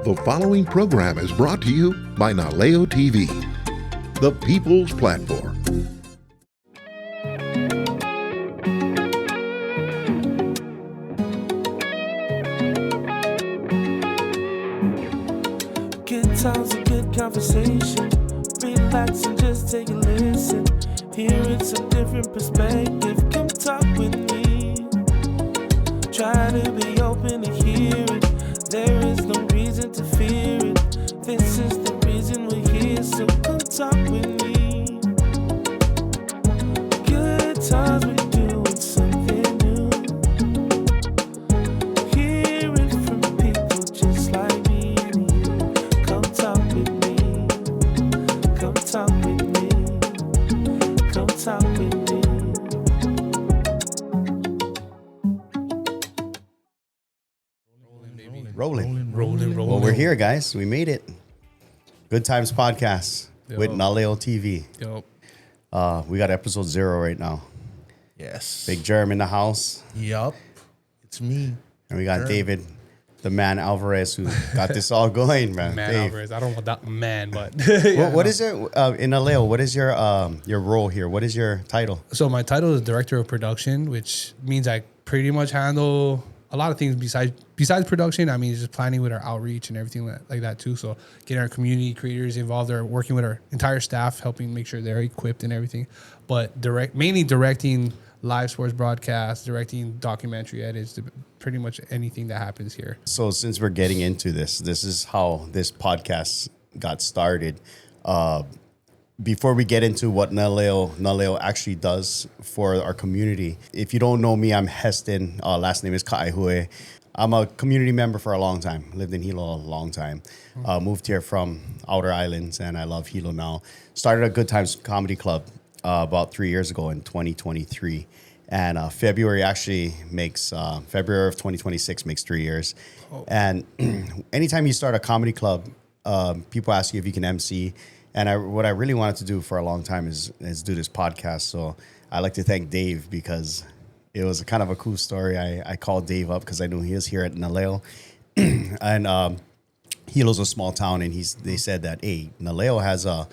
The following program is brought to you by Naleo TV, the people's platform. Good times and good conversation. Relax and just take a listen. Here it's a different perspective. Come talk with me. Try to be open to hear it. There is no reason to fear it. This is the reason we're here, so come talk with me. Good times, we're doing something new. Hear it from people just like me and you. Come talk with me. Come talk with me. Come talk with me. Rolling. Well, we're here, guys. We made it. Good Times Podcast with Naleo TV. Yup. We got episode 0 right now. Yes. Big Jerm in the house. Yup. It's me. And we got Jerm. David, the man Alvarez, who got this all going, man. Man, Dave, Alvarez. I don't want that man, but what is it in Naleo? What is your role here? What is your title? So my title is director of production, which means I pretty much handle a lot of things besides production. I mean, just planning with our outreach and everything like that too. So getting our community creators involved, or working with our entire staff, helping make sure they're equipped and everything. But mainly directing live sports broadcasts, directing documentary edits, pretty much anything that happens here. So since we're getting into this is how this podcast got started. Before we get into what Naleo actually does for our community, if you don't know me, I'm Heston. Last name is Ka'aihue. I'm a community member for a long time. Lived in Hilo a long time. Moved here from Outer Islands, and I love Hilo now. Started a Goodtimes comedy club about 3 years ago in 2023. And February of 2026 makes 3 years. Oh. And anytime you start a comedy club, people ask you if you can MC. And what I really wanted to do for a long time is do this podcast. So I like to thank Dave, because it was kind of a cool story. I called Dave up because I knew he was here at Naleo. And Hilo's a small town, and they said that, hey, Naleo has a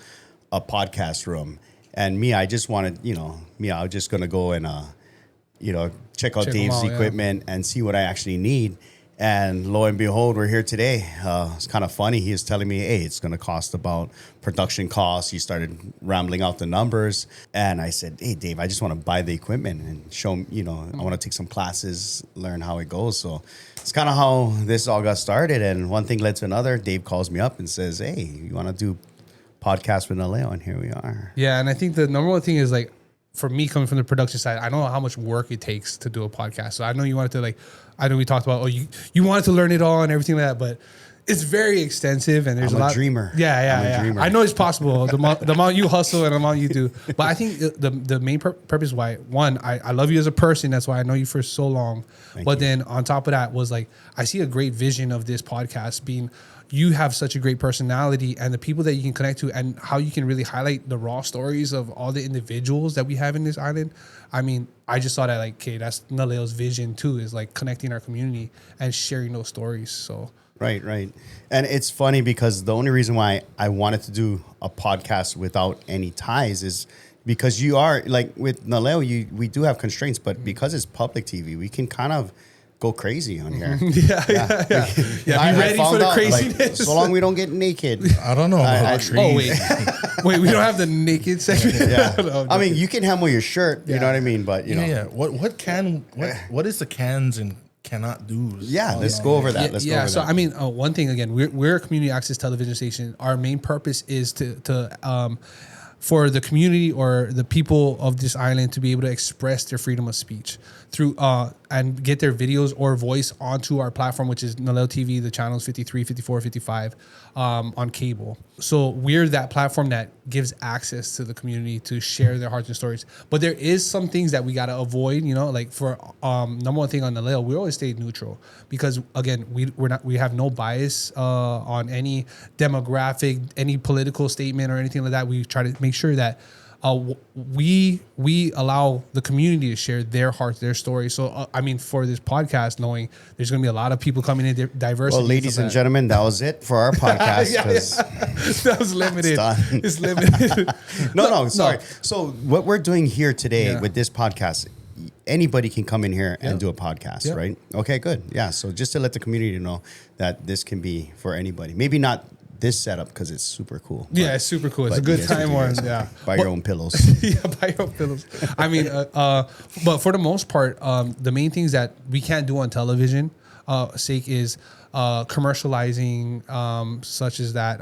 podcast room. And I just wanted, I was just going to go and, check out Dave's equipment and see what I actually need. And lo and behold, we're here today. It's kind of funny. He was telling me, hey, it's going to cost about production costs. He started rambling out the numbers. And I said, hey, Dave, I just want to buy the equipment and show him, I want to take some classes, learn how it goes. So it's kind of how this all got started. And one thing led to another. Dave calls me up and says, hey, you want to do podcast with Naleo? And here we are. Yeah, and I think the number one thing is, like, for me, coming from the production side, I know how much work it takes to do a podcast. So I know you wanted to, I know we talked about, you wanted to learn it all and everything like that, but it's very extensive, and there's I'm a lot. Dreamer. Yeah. Dreamer. I know it's possible. The amount you hustle and the amount you do, but I think the main purpose why, one, I love you as a person. That's why I know you for so long. Thank you. Then on top of that was, I see a great vision of this podcast being. You have such a great personality, and the people that you can connect to, and how you can really highlight the raw stories of all the individuals that we have in this island. I mean, I just saw that, okay, that's Naleo's vision too, is connecting our community and sharing those stories. So Right. And it's funny because the only reason why I wanted to do a podcast without any ties is because you are, with Naleo, we do have constraints, but because it's public TV, we can kind of go crazy on here. Yeah. Be ready for the craziness. So long we don't get naked. I don't know about trees. Wait, we don't have the naked segment. Yeah. No, I mean, you can handle your shirt. You know what I mean? But Yeah. What is the cans and cannot do's? Yeah, let's go over that. Let's go over that. I mean, one thing again, we're a community access television station. Our main purpose is to for the community or the people of this island to be able to express their freedom of speech through and get their videos or voice onto our platform, which is Naleo TV, the channels 53, 54, 55 on cable. So we're that platform that gives access to the community to share their hearts and stories. But there is some things that we got to avoid, for number one thing on Naleo, we always stay neutral because, again, we have no bias on any demographic, any political statement or anything like that. We try to make sure that we allow the community to share their hearts, their stories. So I mean, for this podcast, knowing there's going to be a lot of people coming in, diverse. Well, ladies and gentlemen, that was it for our podcast. That was limited. It's limited. No, sorry. So what we're doing here today with this podcast, anybody can come in here and do a podcast, right? Okay, good. Yeah. So just to let the community know that this can be for anybody. Maybe not this setup because it's super cool. Yeah, it's super cool. It's a good time one. Yeah. Buy your own pillows. Buy your own pillows. I mean, but for the most part, the main things that we can't do on television sake is commercializing, such as that,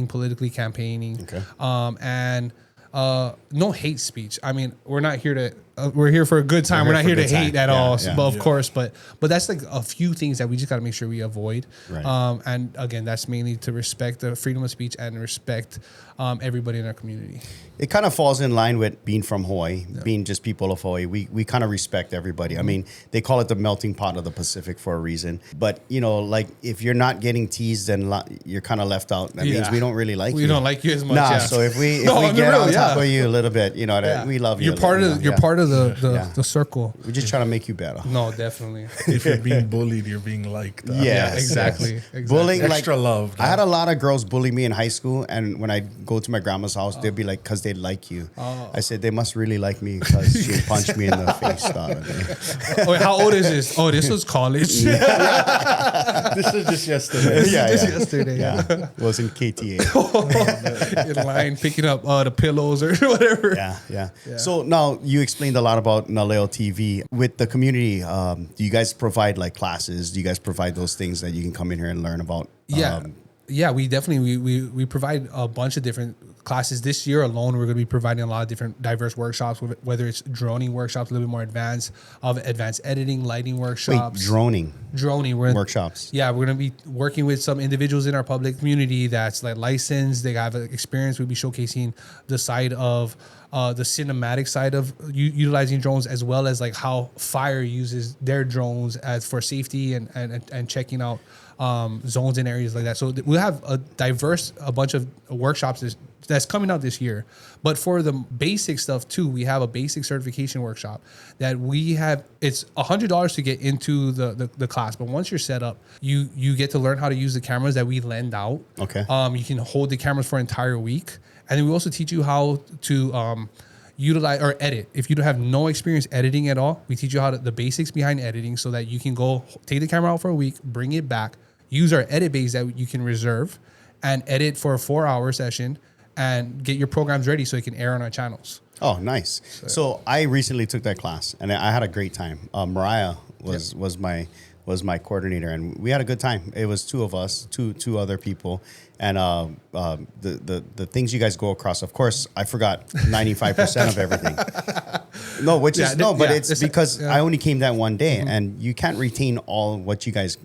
politically campaigning, and no hate speech. I mean, we're not here to. We're here for a good time. We're not here to hate at all. Yeah. But of course, but that's like a few things that we just got to make sure we avoid. Right. And again, that's mainly to respect the freedom of speech and respect everybody in our community. It kind of falls in line with being from Hawaii, being just people of Hawaii. We kind of respect everybody. I mean, they call it the melting pot of the Pacific for a reason. But, you know, like if you're not getting teased, then you're kind of left out. That means we don't really like you. We don't like you as much. Nah, so if we get on top of you a little bit, you know, that we love you. You're part of the circle. We're just trying to make you better. No, definitely. If you're being bullied, you're being liked. Yes, exactly. Bullying, extra love. I had a lot of girls bully me in high school, and when I go to my grandma's house, they'd be like, "Cause they like you." I said, "They must really like me because she punched me in the face the other day." Wait, how old is this? Oh, this was college. This is just yesterday. Yesterday. Yeah, was in KTA. In line picking up the pillows or whatever. Yeah. So now you explained a lot about Naleo TV with the community. Do you guys provide like classes? Do you guys provide those things that you can come in here and learn about? Yeah, we definitely we provide a bunch of different classes. This year alone, we're going to be providing a lot of different diverse workshops, whether it's droning workshops, a little bit more advanced editing, lighting workshops. Wait, droning workshops. Yeah, we're going to be working with some individuals in our public community that's like licensed. They have experience. We'll be showcasing the side of the cinematic side of utilizing drones, as well as like how fire uses their drones as for safety and checking out zones and areas like that. So we'll have a bunch of workshops that's coming out this year. But for the basic stuff too, we have a basic certification workshop that we have. It's $100 to get into the class, but once you're set up, you get to learn how to use the cameras that we lend out. Okay. You can hold the cameras for an entire week, and then we also teach you how to utilize or edit. If you don't have no experience editing at all, we teach you the basics behind editing, so that you can go take the camera out for a week, bring it back, use our edit bays that you can reserve, and edit for a 4-hour session, and get your programs ready so it can air on our channels. Oh, nice. So I recently took that class, and I had a great time. Mariah was my coordinator, and we had a good time. It was two of us, two other people, and the things you guys go across. Of course, I forgot 95% of everything. It's because I only came that one day, and you can't retain all what you guys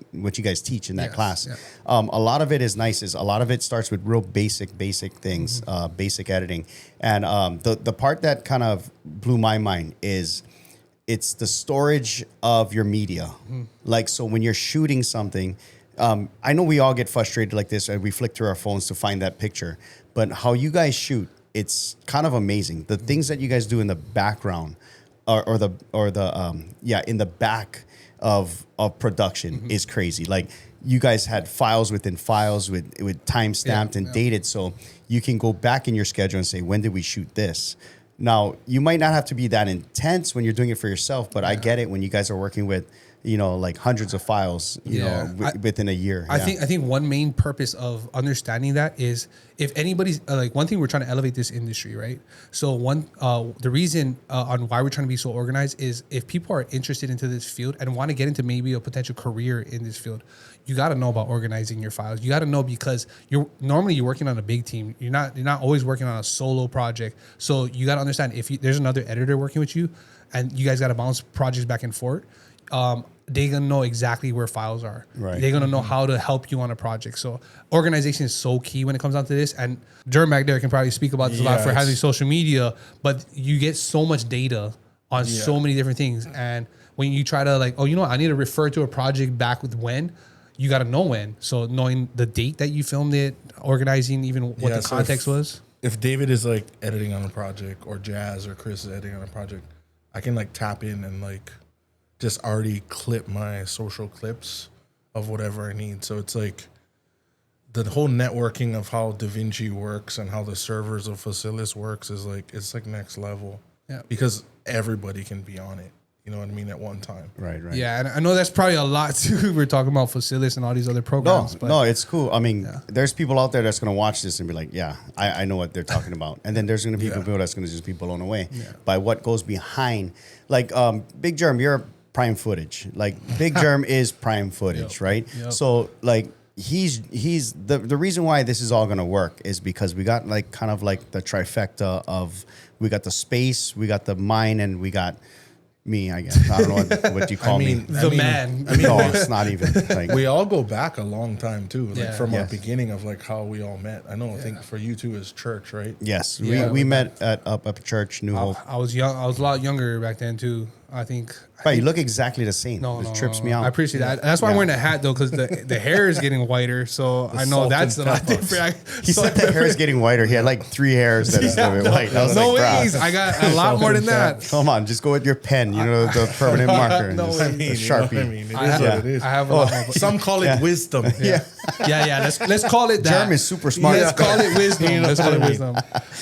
teach in that class. Yeah. A lot of it is nice. A lot of it starts with real basic things, basic editing, and the part that kind of blew my mind is it's the storage of your media. Like, so when you're shooting something, I know we all get frustrated like this, and we flick through our phones to find that picture, but how you guys shoot, it's kind of amazing. The things that you guys do in the background or in the back of production is crazy. Like, you guys had files within files with time stamped and dated, so you can go back in your schedule and say, when did we shoot this? Now, you might not have to be that intense when you're doing it for yourself, but I get it when you guys are working with, like hundreds of files, within a year. I think one main purpose of understanding that is, if anybody's like, one thing we're trying to elevate this industry, right? So the reason on why we're trying to be so organized is, if people are interested into this field and want to get into maybe a potential career in this field, you got to know about organizing your files. You got to know, because you're working on a big team. You're not always working on a solo project. So you got to understand, if there's another editor working with you, and you guys got to bounce projects back and forth, they're going to know exactly where files are. Right. They're going to know how to help you on a project. So organization is so key when it comes down to this. And Jeremy back there can probably speak about this a lot for having social media, but you get so much data on so many different things. And when you try to I need to refer to a project back with when, you got to know when. So knowing the date that you filmed it, organizing even what the context was. if David is like editing on a project or Jazz or Chris is editing on a project, I can like tap in and like just already clip my social clips of whatever I need. So it's like the whole networking of how DaVinci works and how the servers of Facilis works is like, it's like next level. Yeah. Because everybody can be on it. You know what I mean? At one time. Right. Yeah, and I know that's probably a lot too. We're talking about Facilis and all these other programs. No, it's cool. I mean, there's people out there that's going to watch this and be like, yeah, I know what they're talking about. And then there's going to be people that's going to just be blown away by what goes behind. Like, Big Germ, you're PrimeFootage. Like, Big Germ is PrimeFootage, right? Yep. So, like, he's the reason why this is all going to work is because we got, like, kind of like the trifecta of, we got the space, we got the mind, and we got me, I guess. I don't know what you call me. The man. No, it's not even. Like, We all go back a long time too, like from our Yes. beginning of like how we all met. I know. I think for you too is church, right? yes, Yeah. we met at up at church, New Hope. I was young. I was a lot younger back then too. I think. But you look exactly the same. It trips me out. I appreciate that. That's why I'm wearing a hat though, because the hair is getting whiter. So I know salt that's a and lot pepper. different. He said the hair is getting whiter. He had like 3 hairs that is a little bit white. I was no like, bruh, ways. I got a lot more than that. come on, just go with your pen. You know, the permanent marker. And No just way. I mean, a you know Sharpie. what I mean, it is I what it is. have a lot more. Some call it wisdom. Yeah. Yeah. Let's call it that. Germ is super smart. Let's call it wisdom. Let's call it wisdom.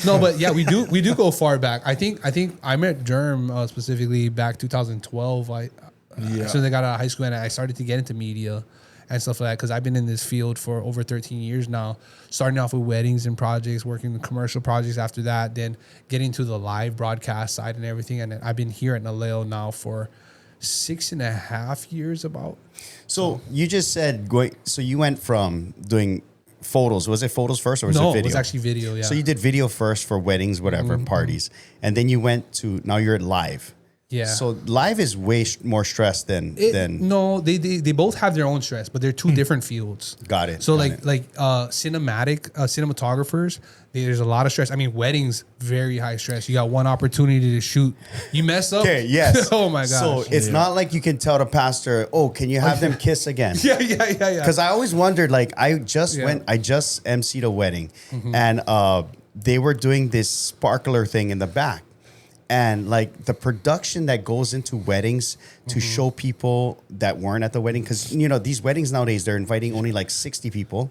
No, but yeah, we do go far back. I think I met Germ specifically back 2012. As soon as I got out of high school and I started to get into media and stuff like that, because I've been in this field for over 13 years now, starting off with weddings and projects, working with commercial projects after that, then getting to the live broadcast side and everything. And I've been here at Naleo now for 6.5 years about. So you just said, so you went from doing photos. Was it photos first or was it No, video? it was actually video, yeah. So you did video first for weddings, whatever, parties. And then you went to, now you're at live. Yeah. So live is way more stress than No, they both have their own stress, but they're two different fields. Got it. So got it. cinematographers, there's a lot of stress. I mean, weddings, very high stress. You got one opportunity to shoot. You mess up. Okay, yes. Oh my gosh. So it's not like you can tell the pastor, oh, can you have them kiss again? yeah. Because I always wondered, like, I just emceed a wedding, and they were doing this sparkler thing in the back. And like the production that goes into weddings to show people that weren't at the wedding, because you know these weddings nowadays they're inviting only like 60 people,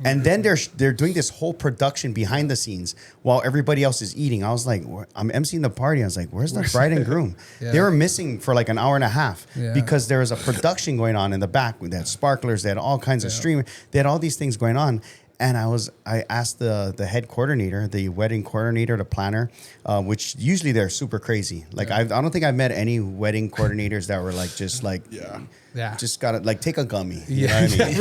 and then they're doing this whole production behind the scenes while everybody else is eating. I was like, I'm emceeing the party. I was like, where's the bride and groom? They were missing for like an hour and a half because there was a production going on in the back. They had sparklers, they had all kinds of streaming, they had all these things going on. And I asked the head coordinator, the wedding coordinator, the planner, which usually they're super crazy. Like I don't think I've met any wedding coordinators that were like just gotta like take a gummy. You know what I mean?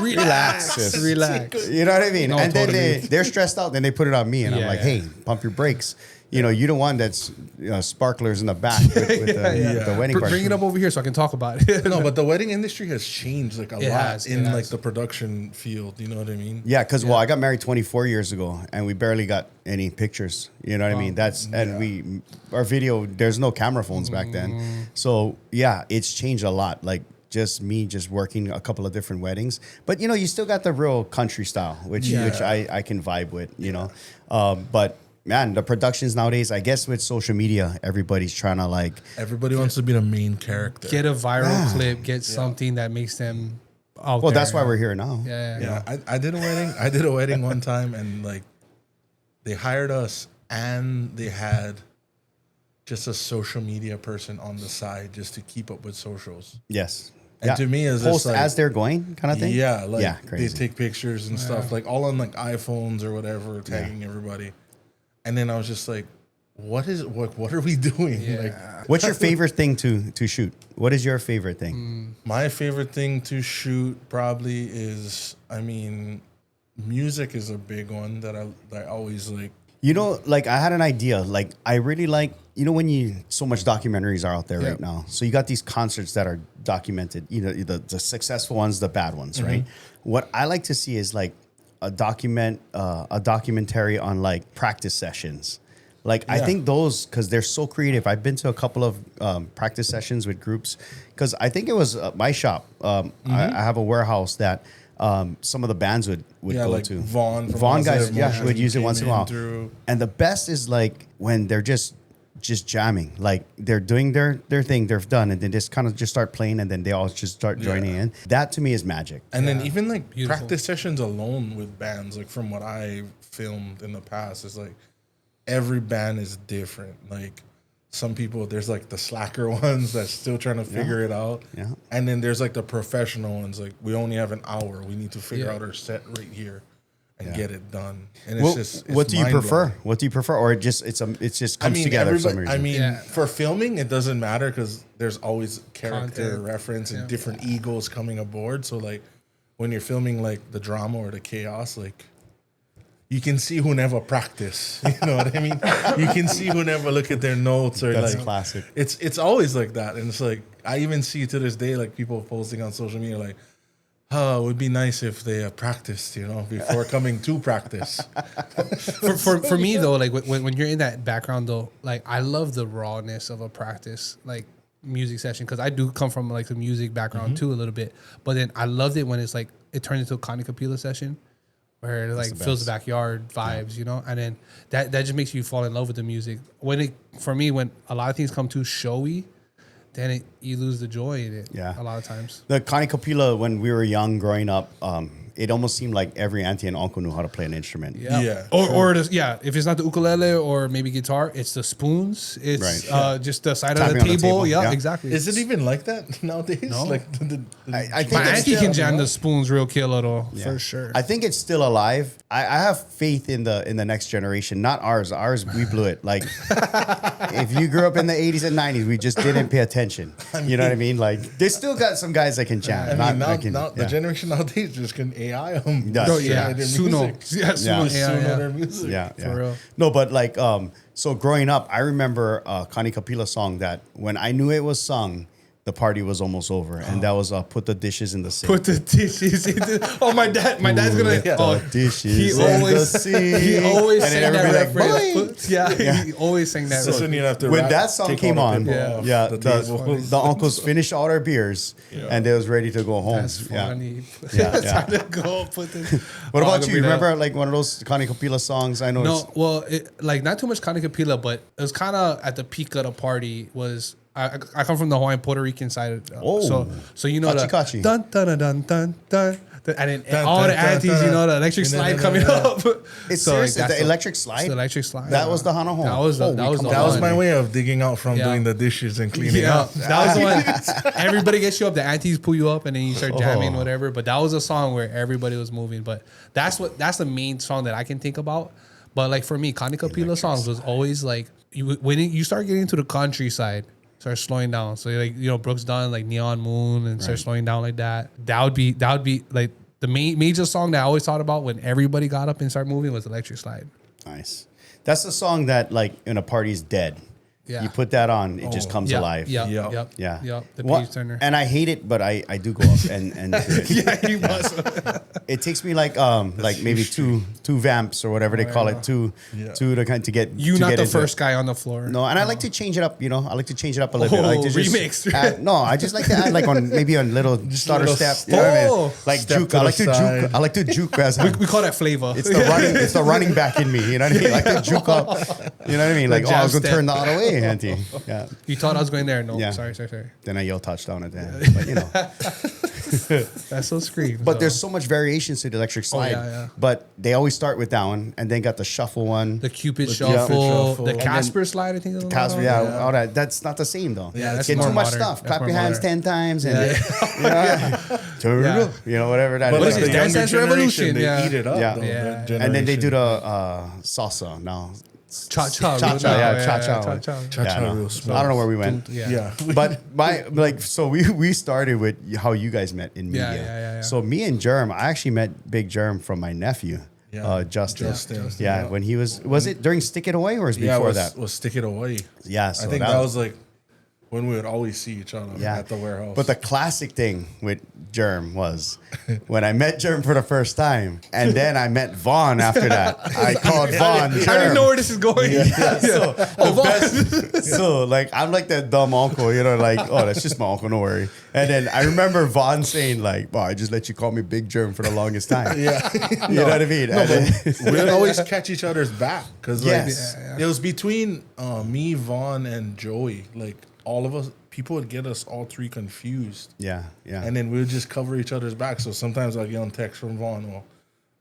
Relax. sis. Relax. You know what I mean? No, and totally. then they're stressed out. Then they put it on me, and I'm like, hey, pump your brakes. You know, you're the one that's sparklers in the back with the wedding party. Bring it up over here so I can talk about it. No, but the wedding industry has changed like a lot in has. like the production field. You know what I mean? Yeah, because I got married 24 years ago, and we barely got any pictures. You know what I mean? Our video. There's no camera phones back then, so yeah, it's changed a lot. Like just me working a couple of different weddings, but you know, you still got the real country style, which I can vibe with. You know, but. Man, the productions nowadays, I guess with social media, everybody's trying to like... Everybody wants to be the main character. Get a viral clip, get something that makes them out Well, there. that's why we're here now. Yeah. I did a wedding. I did a wedding one time, and like they hired us, and they had just a social media person on the side just to keep up with socials. Yes. And to me, is post like, as they're going kind of thing. Yeah, like they crazy. take pictures and stuff, like all on like iPhones or whatever, tagging everybody. And then I was just like, what are we doing? Yeah. Like, What's your favorite thing to shoot? What is your favorite thing? my favorite thing to shoot probably is, I mean, music is a big one that I always like. You know, like I had an idea. Like I really like, you know, when so much documentaries are out there right now. So you got these concerts that are documented, you know, the successful ones, the bad ones, right? What I like to see is like a documentary on like practice sessions. Like I think those, because they're so creative. I've been to a couple of practice sessions with groups, because I think it was my shop. I have a warehouse that some of the bands would Yeah, go like to. Vaughn from Vaughn guys, Positive yeah, Motion would use it came once in a while. through. And the best is like when they're just jamming, like they're doing their thing, they're done, and then just kind of just start playing, and then they all just start joining in. That to me is magic. And then even like Beautiful. practice sessions alone with bands, like from what I filmed in the past, is like every band is different. Like some people, there's like the slacker ones that's still trying to figure it out. Yeah. And then there's like the professional ones, like we only have an hour. We need to figure Yeah. out our set right here and Yeah. get it done. And it's Well, just what do you prefer? mind-blowing. What do you prefer, or it just comes together for some reason? I mean, Yeah. for filming, it doesn't matter because there's always character Content. reference and Yeah. different egos coming aboard. So like when you're filming like the drama or the chaos, like you can see who never practice. You know what I mean? You can see who never look at their notes or That's like classic. It's always like that, and it's like I even see to this day like people posting on social media like, "Oh, it would be nice if they practiced, you know, before coming to practice." For me though, like when you're in that background though, like I love the rawness of a practice like music session because I do come from like the music background too a little bit, but then I loved it when it's like it turns into a Connie Kapila session where it like the fills the best. backyard vibes, you know, and then that just makes you fall in love with the music. When a lot of things come too showy, then you lose the joy in it. Yeah. A lot of times. The Connie Kapila, when we were young, growing up, it almost seemed like every auntie and uncle knew how to play an instrument. Yeah, Or if it's not the ukulele or maybe guitar, it's the spoons. It's Right. just the side Tapping of on the the table. table. Yeah, Yeah. exactly. is it even like that nowadays? No. Like I think My it's auntie still- can jam the spoons real killer though, Yeah. for sure. I think it's still alive. I have faith in the next generation, not ours. Ours, we blew it. Like, if you grew up in the 80s and 90s, we just didn't pay attention. You know what I mean? Like, they still got some guys that can jam. I not mean, now, that can- now the yeah. generation nowadays just can AI them. That's Oh true. yeah, Their Suno. music. Yeah, Suno. Yeah. Yeah, Their yeah. music. Yeah, For yeah. real. No, but like, so growing up, I remember a Connie Kapila song that when I knew it was sung, the party was almost over, and that was "Put the Dishes in the Sink." Put the dishes into. Oh, my dad's gonna. Yeah. Oh, Dishes he in the always sink. he always And sang then that everybody like, reference. "Boing." He always sang that. That's when you have to When rap, that song take came all the on, people yeah, off the tables. the uncles finished all their beers and they was ready to go home. That's Yeah. funny. Yeah, It's yeah. time to go put the. What about you? You Remember like one of those Connie Kapila songs? I know. No, well, like not too much Connie Kapila, but it was kind of at the peak of the party. Was I come from the Hawaiian Puerto Rican side, Oh. so you know Kachi. the dun dun dun dun dun. And then all dun, the dun, aunties, dun, you know, the electric dun, slide dun, coming dun, up. It's So, like, serious. that's The electric slide. The electric slide. That was the Hana Home. That was the Holy one. That was my Yeah. way of digging out from Yeah. doing the dishes and cleaning Yeah, up. that was the one. Everybody gets you up. The aunties pull you up, and then you start jamming, Oh. whatever. But that was a song where everybody was moving. But that's the main song that I can think about. But like for me, Connie Kapila songs was always like when you start getting into the countryside, start slowing down. So like Brooks Dunn, like Neon Moon, and start slowing down like that. That would be like the major song that I always thought about when everybody got up and started moving was Electric Slide. Nice. That's the song that like in a party's dead. Yeah. You put that on, it just comes alive. Yep. Yup. Yep. Yeah. Yep. The What- page turner. And I hate it, but I do go up and do it. Yeah, he was. It takes me like maybe two vamps or whatever they call it, two to get You to not get the into first it. guy on the floor. No, and I like to change it up. I like to change it up a little bit. I like to just remix. I just like to add like maybe on little starter little step. step. You know what I mean? Oh. Like Step juke. to I the like to juke. side. I like to juke as We call that flavor. it's the running back in me. You know what I mean? Like the juke up. You know what I mean? Like, I was jab gonna turn the step. other way, auntie. Yeah. You thought I was going there? No. Yeah. Sorry. Then I yell touchdown at the end. But That's so scream. But so. there's so much variations to the electric slide. yeah. But they always start with that one, and then got the shuffle one. the Cupid The shuffle, Shuffle. the And Casper slide. I think. It was Casper, another yeah, one. all that. That's not the same though. Yeah, that's Get more too much modern. stuff. That's Clap more your hands modern. 10 times, and turn Yeah. it up. Whatever that But is. like is the it? Dance younger Dance Revolution, generation, they yeah. eat it up. Yeah. though, Yeah. that And then they do generation. the salsa now. Cha-cha. Cha-cha, yeah, cha-cha. Cha-cha. Cha-cha no. real smooth. I don't know where we went. Yeah. But so we started with how you guys met in media. Yeah. So me and Germ, I actually met Big Germ from my nephew, Yeah. Justin. Justin. Yeah, when he was it during Stick It Away or was it Yeah, before was, that? was Stick It Away. Yeah, so I think that was like when we would always see each other at the warehouse. But the classic thing with Germ was when I met Germ for the first time, and then I met Vaughn after that. I called Vaughn Germ. I didn't know where this is going. So, so like I'm like that dumb uncle, you know, like, oh, that's just my uncle, no worry. And then I remember Vaughn saying like, "Well, I just let you call me Big Germ for the longest time." you know what I mean? No, but we'd always catch each other's back because like Yes. it was between me, Vaughn, and Joey. Like all of us, people would get us all three confused. Yeah. And then we would just cover each other's back. So sometimes I'd get on text from Vaughn, well,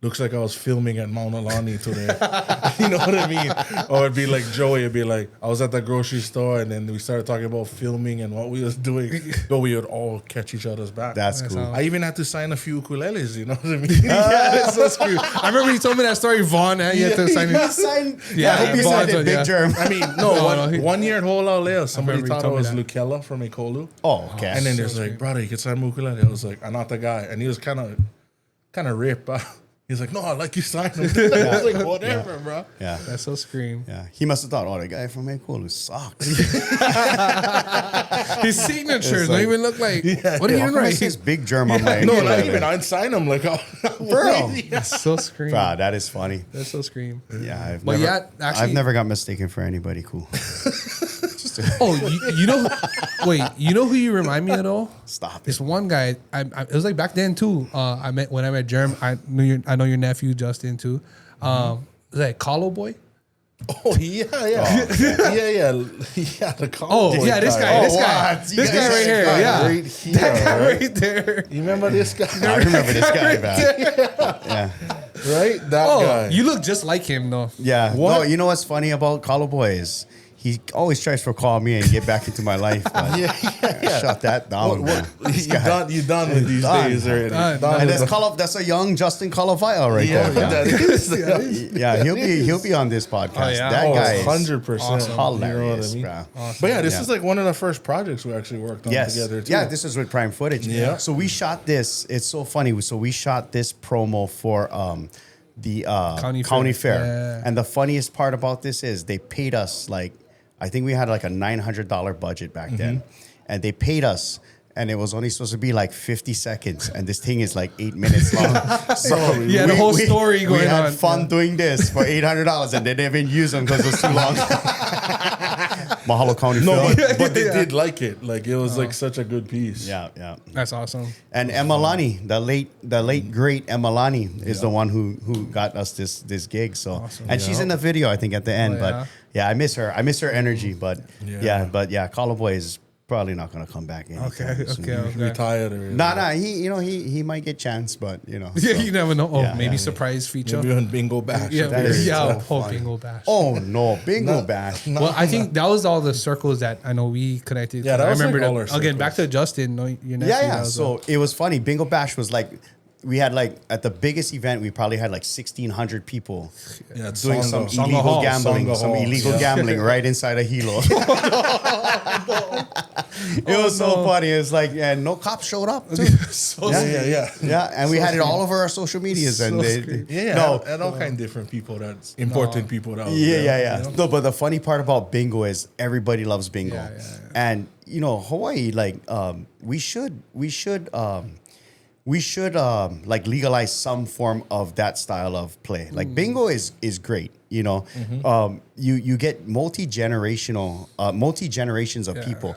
looks like I was filming at Mauna Lani today. You know what I mean? Or it'd be like Joey, it'd be like, I was at the grocery store and then we started talking about filming and what we was doing. But we would all catch each other's back. That's cool. I even had to sign a few ukuleles, you know what I mean? Yeah, that's so screw. I remember he told me that story, Vaughn. You had to sign it. I hope you signed it, Big Germ. I mean, one year at Ho'olauʻa, somebody thought it was Lukela from Ekolu. Oh, okay. And then there's like, brother, you can sign my ukulele. I was like, I'm not the guy. And he was kind of ripped. He's like, no, I like you sign him. I was like, whatever, bro. Yeah. That's so scream. Yeah. He must have thought, oh, the guy from Ekolu sucks. His signatures don't like- even look like. What are you doing It right? says Big Germ on my No, not ukulele. even. I'd sign him like, Bro. That's so scream. Wow, that is funny. That's so scream. Yeah, But yeah, actually- I've never got mistaken for anybody cool. Oh, you know? Wait, you know who you remind me of though? Stop it. This one guy. It was like back then too. I met Jerm. I know your nephew Justin too. Was that Colo Boy? Oh, yeah. Yeah, the call. Oh, yeah, this guy. This guy. what? This guy right here. Yeah, Right here, that guy right? right there. You remember this guy? I remember this guy, man. Yeah. Right? That Oh, guy. you look just like him though. Yeah. What? No, you know what's funny about Colo Boy is he always tries to call me and get back into my life. But yeah. shut that down, man. You done with these Done. days already. Done. And that's a young Justin Colovio right Yeah, there. that is. Yeah, he'll be on this podcast. Oh, yeah. That guy is 100%. awesome. hilarious, You know what I mean? bro. But yeah, this is like one of the first projects we actually worked on Yes. together too. Yeah, this is with PrimeFootage. Yeah. So we shot this. It's so funny. So we shot this promo for the county fair. Yeah. And the funniest part about this is they paid us like, I think we had like a $900 budget back then. And they paid us. And it was only supposed to be like 50 seconds. And this thing is like 8 minutes long. So Yeah, the whole story going We had on. fun doing this for $800 and they didn't even use them because it was too long. Mahalo County No, Fair. but they did like it. Like it was like such a good piece. Yeah, yeah. That's awesome. And Emalani, the late great Emalani, is the one who got us this gig. So and she's in the video, I think, at the end. Oh, But yeah, I miss her. I miss her energy. But yeah, Colo Boy is probably not gonna come back anytime soon. Okay. Retired or Nah, he might get chance, but Yeah, so. you never know. Oh, Yeah, maybe yeah. surprise feature. maybe on Bingo Bash. Yeah, That is so bingo bash. Oh no, bingo bash. Well, I think that was all the circles that I know we connected. Yeah, that I was remember like all our that. Again, back to Justin. No, your nephew. Yeah. that was So it was funny. Bingo Bash was like, we had like at the biggest event, we probably had like 1,600 people Yeah, it's doing some Songo. illegal Hall. gambling, Songo some Hall, illegal yeah. gambling right inside a helo. It was so funny. It was like, and no cops showed up. Too. Yeah, and we had it all over our social medias, and they, Yeah, and all kind of different people. That's important people. That was yeah. there, you know? No, but the funny part about bingo is everybody loves bingo, and you know Hawaii. Like, we should like legalize some form of that style of play. Like bingo is great. You know, you get multi generations of people.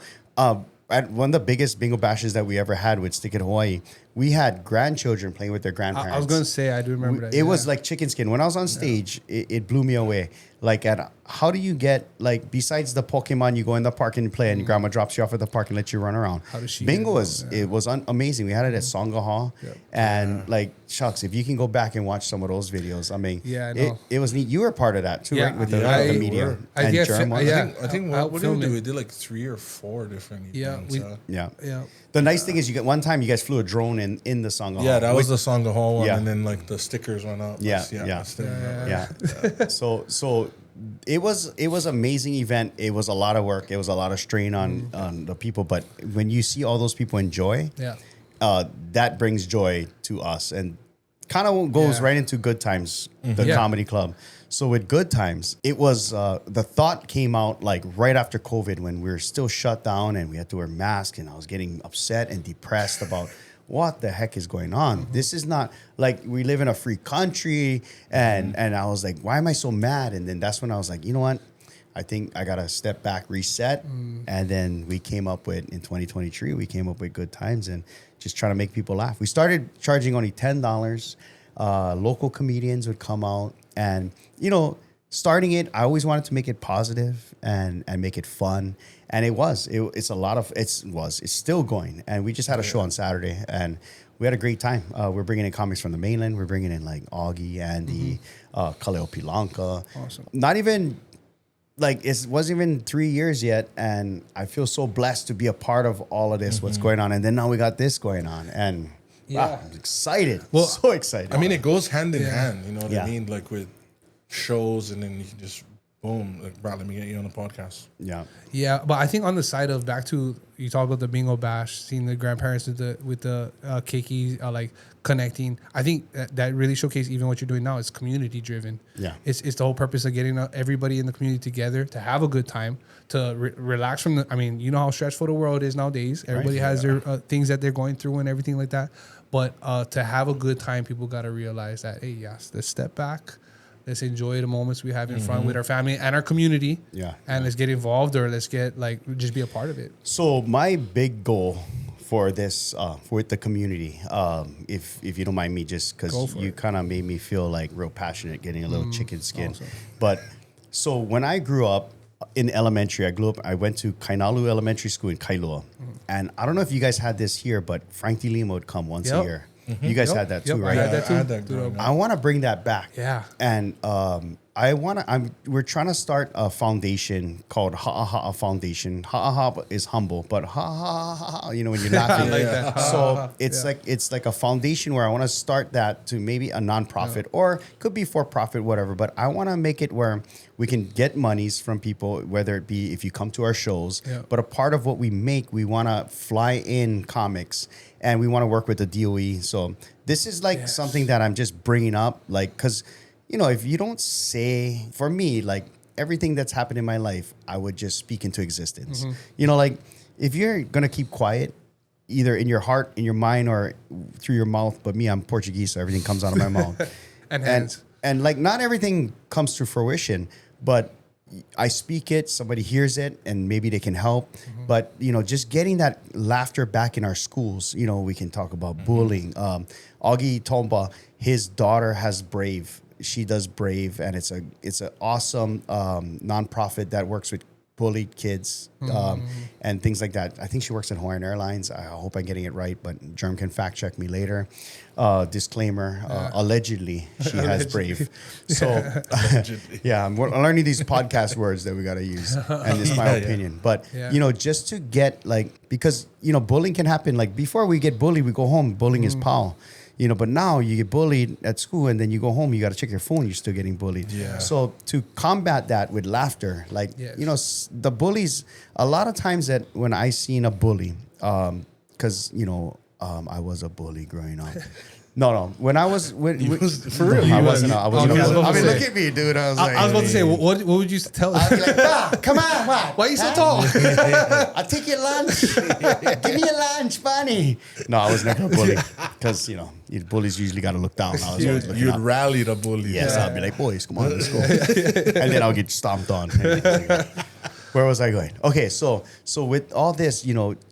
At one of the biggest bingo bashes that we ever had with Stick It Hawaii, we had grandchildren playing with their grandparents. I was going to say, I do remember that. It was like chicken skin. When I was on stage, it blew me away. Like, how do you get, like, besides the Pokemon, you go in the park and play, and grandma drops you off at the park and lets you run around. How does she Bingo get it? it was amazing. We had it at Songa Hall. And, like, shucks, if you can go back and watch some of those videos, I mean, Yeah, I know. it was neat. You were part of that, too, Yeah, right? With the I- media. I And think Jerem was. I think I what did we filmed do? it. We did like 3 or 4 different events. Yeah. Yeah. The nice thing is, one time you guys flew a drone in the Songa Hall. Yeah, that was the Songa Hall one, Yeah. and then like the stickers went up. Yeah. So it was amazing event. It was a lot of work. It was a lot of strain on the people. But when you see all those people enjoy, Yeah. that brings joy to us. And kind of goes right into Good Times, the comedy club. So with Good Times, it was the thought came out like right after COVID when we were still shut down and we had to wear masks, and I was getting upset and depressed about what the heck is going on. This is not like we live in a free country, and I was like, why am I so mad? And then that's when I was like, you know what? I think I gotta step back, reset, and then we came up with in 2023. We came up with Good Times and just trying to make people laugh. We started charging only $10. Local comedians would come out, and starting it, I always wanted to make it positive and make it fun, and it's still going. And we just had a show on Saturday, and we had a great time. We're bringing in comics from the mainland. We're bringing in like Augie, Andy, Kaleo Pilanka. Awesome. Not even. Like it wasn't even 3 years yet, and I feel so blessed to be a part of all of this. What's going on, and then now we got this going on, and wow, I'm excited. Well, so excited. I mean, it goes hand in hand. You know what I mean? Like with shows, and then you can just boom, like, bro, let me get you on the podcast. Yeah, but I think on the side of back to you talk about the bingo bash, seeing the grandparents with the keiki like connecting. I think that really showcased even what you're doing now. It's community driven. Yeah, it's the whole purpose of getting everybody in the community together to have a good time, to relax from the. I mean, you know how stressful the world is nowadays. Everybody has their things that they're going through and everything like that. But to have a good time, people got to realize that, hey, yes, let's step back. Let's enjoy the moments we have in front with our family and our community. Yeah. And let's get involved, or let's get just be a part of it. So my big goal for this, for the community, if you don't mind me, just because you kind of made me feel like real passionate, getting a little chicken skin. Awesome. But so when I grew up in elementary, I went to Kainalu Elementary School in Kailua. And I don't know if you guys had this here, but Frank DeLima would come once a year. You guys had that too, right? I had that too. I want to bring that back. Yeah. And we're trying to start a foundation called Ha'aha'a Foundation. Ha'aha'a is humble, but ha'aha'a, when you're laughing. I like that. So it's like a foundation where I want to start that to maybe a nonprofit or could be for profit, whatever. But I want to make it where we can get monies from people, whether it be if you come to our shows. Yeah. But a part of what we make, we want to fly in comics. And we want to work with the DOE. So this is something that I'm just bringing up, because, if you don't say, for me, everything that's happened in my life, I would just speak into existence. If you're going to keep quiet, either in your heart, in your mind, or through your mouth, but me, I'm Portuguese, so everything comes out of my mouth. And hands. And not everything comes to fruition, but I speak it, somebody hears it, and maybe they can help. But, just getting that laughter back in our schools, we can talk about bullying. Augie Tomba, his daughter has Brave. She does Brave, and it's an awesome nonprofit that works with bullied kids and things like that. I think she works at Hawaiian Airlines. I hope I'm getting it right, but Germ can fact check me later. Disclaimer, allegedly she has Brave. So I'm learning these podcast words that we got to use, and it's my opinion. But just to get because bullying can happen. Before we get bullied, we go home. Bullying is pal. But now you get bullied at school, and then you go home, you got to check your phone, you're still getting bullied. Yeah. So to combat that with laughter, the bullies, a lot of times that when I seen a bully, because, I was a bully growing up. No. When I was, for real, I wasn't. Look at me, dude. I was about to say, what would you tell us? I'd be like, come on, what? Why are you so tall? I'll take your lunch. Give me your lunch, bunny. No, I was never a bully because, bullies usually got to look down. I was always looking You'd up. rally the bullies. Yes, I'd be like, boys, come on, let's go. And then I'll get stomped on. Where was I going? Okay, so with all this,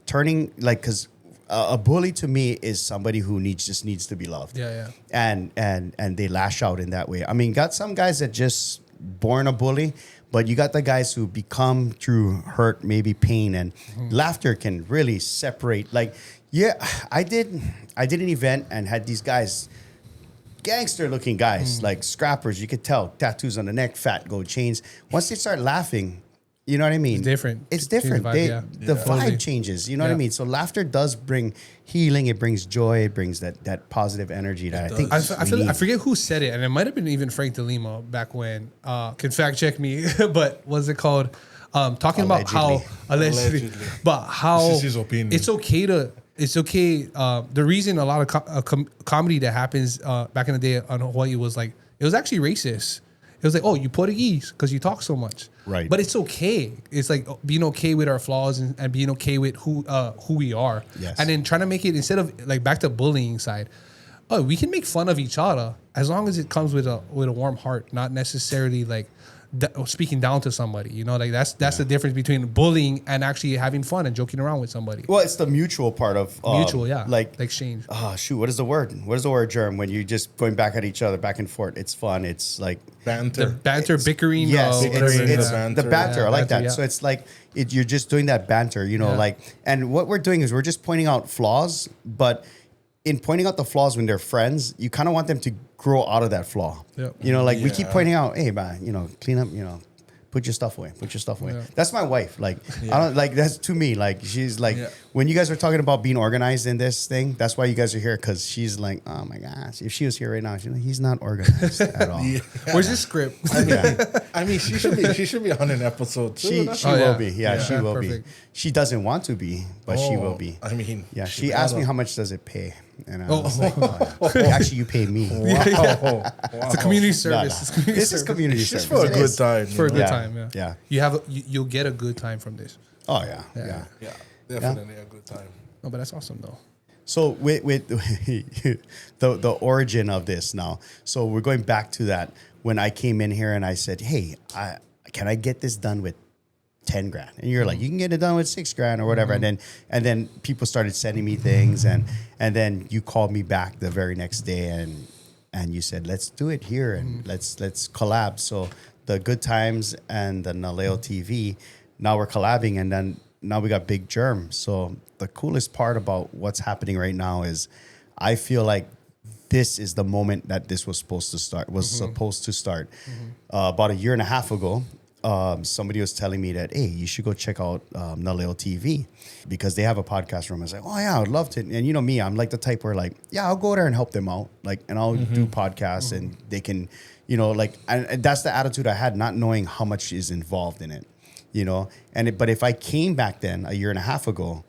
turning, because a bully to me is somebody who just needs to be loved. Yeah. And they lash out in that way. I mean, got some guys that just born a bully, but you got the guys who become through hurt, maybe pain, and laughter can really separate. I did an event and had these guys, gangster looking guys, like scrappers. You could tell, tattoos on the neck, fat gold chains. Once they start laughing, you know what I mean? It's different. It's different. The vibe changes. You know what I mean? So laughter does bring healing. It brings joy. It brings that positive energy that I think I forget who said it, and it might have been even Frank DeLima back when. Can fact check me, but what's it called? Talking about how allegedly, but how this is his opinion. It's okay to It's okay. The reason a lot of comedy that happens back in the day on Hawaii was like, it was actually racist. It was like, oh, you Portuguese because you talk so much. Right. But it's okay. It's like being okay with our flaws and being okay with who we are. Yes. And then trying to make it, instead of like back to bullying side, oh, we can make fun of each other as long as it comes with a warm heart, not necessarily like speaking down to somebody. You know, like that's the difference between bullying and actually having fun and joking around with somebody. Well, it's the mutual part of Mutual, yeah. like the exchange. Oh shoot, what is the word? What is the word, Germ? When you're just going back at each other, back and forth. It's fun. It's like Banter. The banter, bickering. yes, it's banter. the banter. Yeah, I like banter, that. yeah. So it's like you're just doing that banter, you know, Yeah. like. And what we're doing is we're just pointing out flaws, but in pointing out the flaws when they're friends, you kind of want them to grow out of that flaw. Yep. You know, like we keep Yeah. pointing out, hey, man, you know, clean up, you know. Put your stuff away. Put your stuff away. Yeah. That's my wife. Like I don't like that's to me. Like she's like when you guys are talking about being organized in this thing. That's why you guys are here, because she's like, oh my gosh, if she was here right now, she's like, he's not organized at all. Where's this script? I mean, she should be on an episode too. She Oh, yeah. will be. Yeah, she will Perfect. be. She doesn't want to be, but she will be. I mean, Yeah, she asked me how much does it pay, and I Oh. was like, actually, you pay me. wow. It's a community service. No. It's community This is service. community Just service. for a It good is. time. For a you good know? time. Yeah. Yeah. You'll get a good time from this. Oh yeah, yeah. Yeah, definitely a good time. No, but that's awesome though. So with the origin of this now. So we're going back to that when I came in here and I said, hey, can I get this done with 10 grand? And you're like, you can get it done with 6 grand or whatever. And then people started sending me things, and then you called me back the very next day and you said, let's do it here and let's collab. So the Good Times and the Naleo TV, now we're collabing, and then now we got Big Germ. So the coolest part about what's happening right now is I feel like this is the moment that this was supposed to start. About a year and a half ago, somebody was telling me that, hey, you should go check out Naleo TV because they have a podcast room. I was like, oh yeah, I would love to. And you know me, I'm like the type where like, yeah, I'll go there and help them out. Like, and I'll do podcasts and they can, you know, like, and that's the attitude I had, not knowing how much is involved in it, you know? But if I came back then a year and a half ago,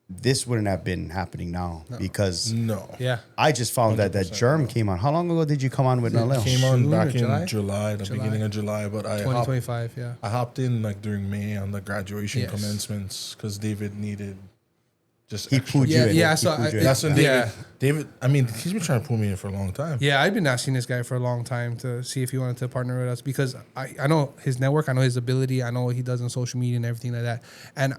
this wouldn't have been happening now because Yeah. I just found that Germ came on. How long ago did you come on with Naleo? Came on June back or July? in July, the beginning of July, but I 2025. Yeah. hopped in like during May on the graduation Yes. commencements because David needed just He extra. pooed you in. Yeah. He So pooed you in. That's when Yeah. David. I mean, he's been trying to pull me in for a long time. Yeah, I've been asking this guy for a long time to see if he wanted to partner with us because I know his network, I know his ability, I know what he does on social media and everything like that. And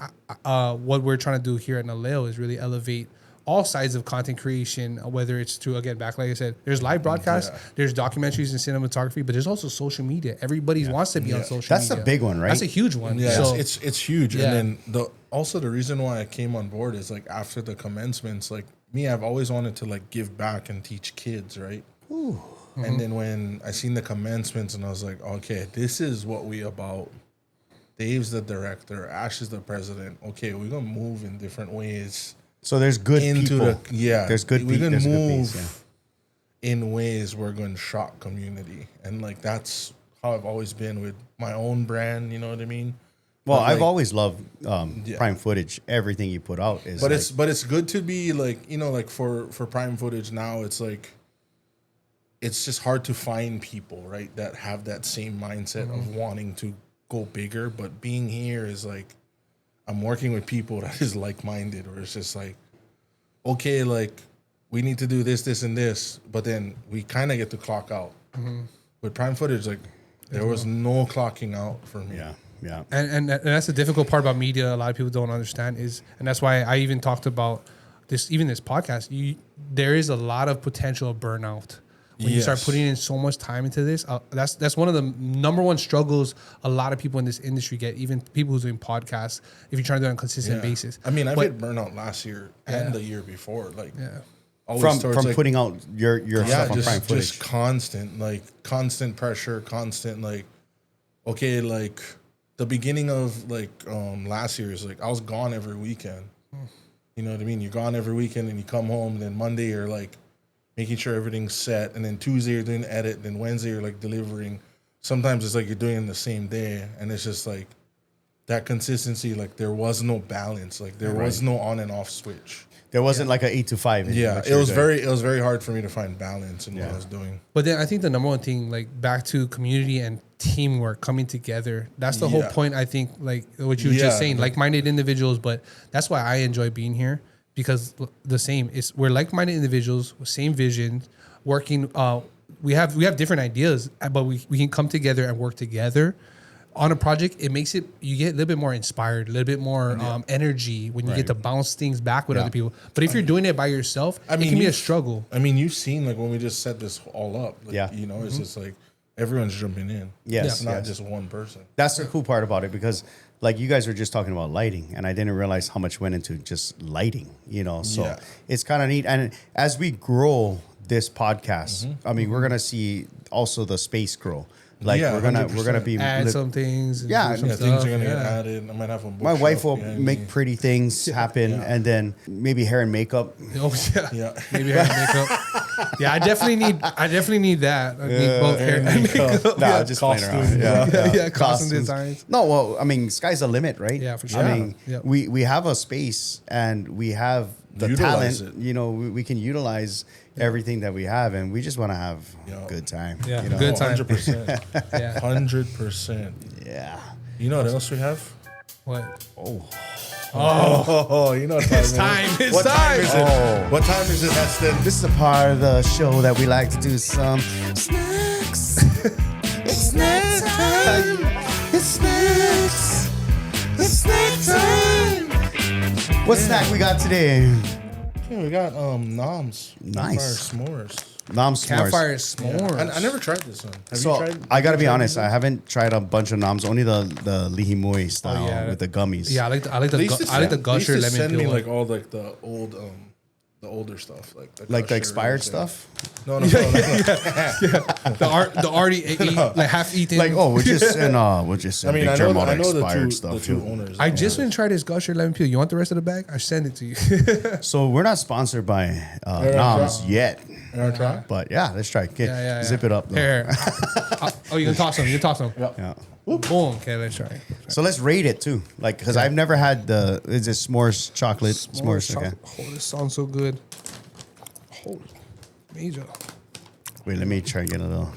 what we're trying to do here at Naleo is really elevate all sides of content creation, whether it's to, again, back like I said, there's live broadcasts, there's documentaries and cinematography, but there's also social media. Everybody wants to be on social That's media. a big one, right? That's a huge one. Yeah, So, it's huge. Yeah. And then the reason why I came on board is like after the commencements, like me, I've always wanted to like give back and teach kids, right? And then when I seen the commencements and I was like, okay, this is what we about. Dave's the director, Ash is the president. Okay, we're gonna move in different ways. So there's good Into people. there's good We're gonna there's good move beats, in ways we're going to shock community, and like that's how I've always been with my own brand. You know what I mean? Well, But, I've like, always loved Prime Footage. Everything you put out is. but like, it's good to be like, you know, like for Prime Footage now, it's like it's just hard to find people, right, that have that same mindset of wanting to go bigger. But being here is like I'm working with people that is like-minded, or it's just like, okay, like we need to do this, this, and this, but then we kind of get to clock out. With Prime Footage, like there was no clocking out for me. yeah. And that's the difficult part about media. A lot of people don't understand is, and that's why I even talked about this. Even this podcast, there is a lot of potential burnout when you start Yes. putting in so much time into this. That's one of the number one struggles a lot of people in this industry get. Even people who's doing podcasts, if you're trying to do it on a consistent basis. I mean, I've But- hit burnout last year and the year before. Like, always From towards, like, putting out your stuff on Prime Footage. just constant pressure, constant like, okay, like the beginning of like last year is like I was gone every weekend. You know what I mean? You're gone every weekend and you come home. Then Monday you're like making sure everything's set, and then Tuesday you're doing edit, then Wednesday you're like delivering. Sometimes it's like you're doing it the same day, and it's just like that consistency. Like there was no balance. Like there was no on and off switch. There wasn't like an 8 to 5. in Yeah, what it you're was doing. very hard for me to find balance in what I was doing. But then I think the number one thing, like back to community and teamwork, coming together. That's the whole Yeah. point. I think, like what you were just saying, like-minded individuals. But that's why I enjoy being here, because the same is we're like-minded individuals with same vision, working. We have different ideas, but we can come together and work together on a project. It makes it, you get a little bit more inspired, a little bit more energy when you get to bounce things back with other people. But if you're doing it by yourself, it can be a struggle. I mean, you've seen like when we just set this all up. Like, you know, Mm-hmm. it's just like everyone's jumping in. Yes, It's not yes. just one person. That's the cool part about it, because like you guys were just talking about lighting, and I didn't realize how much went into just lighting, you know. So it's kind of neat. And as we grow this podcast, I mean, we're gonna see also the space grow. Like we're gonna be add some things. Yeah, do some Yeah, stuff. things are gonna get added. I might have a My bookshelf wife will behind make me. pretty things happen, and then maybe hair and makeup. Oh yeah, Yeah. maybe hair and makeup. Yeah, I definitely need that. I need both hair and makeup. Nah, just playing around. Yeah, costume Costumes. designs. No, well, I mean, sky's the limit, right? Yeah, for sure. I mean, Yeah. we have a space and we have the Utilize talent. it. You know, we can utilize everything that we have, and we just want to have a good time. Yeah, you know? good time. 100%. Yeah. 100%. Yeah. You know what else we have? What? Oh, you know what time It's time. It's What time time. is it? What time is it, Heston? This is a part of the show that we like to do some snacks. It's snack time. It's snacks. It's snack time. What snack we got today? Yeah, we got noms. Nice. Campfire s'mores. Nom s'mores. Campfire s'mores. I never tried this one. Have So you tried? I gotta have be you tried honest, this I haven't tried a bunch of noms, only the lihimui style yeah. with the gummies. Yeah, I like the They used to gusher they used to lemon send peel me one. like all like the old the older stuff, like Like the Gusher expired and- stuff. No, the already like half eaten. Like, oh, we're just in I mean, Big I Germ know, all the I know the expired two, stuff. the two too. owners. I just went and tried this gusher lemon peel. You want the rest of the bag? I send it to you. So we're not sponsored by noms yet, You want to try? but yeah, let's try. Okay, Yeah. zip it up. Though. Here. Oh, you can toss them. You can toss them. Yeah. Boom. Okay, let's try. So let's rate it too, like because I've never had is it s'mores chocolate s'mores? Okay. Oh, this sounds so good. Oh, major. Wait, let me try and get a little.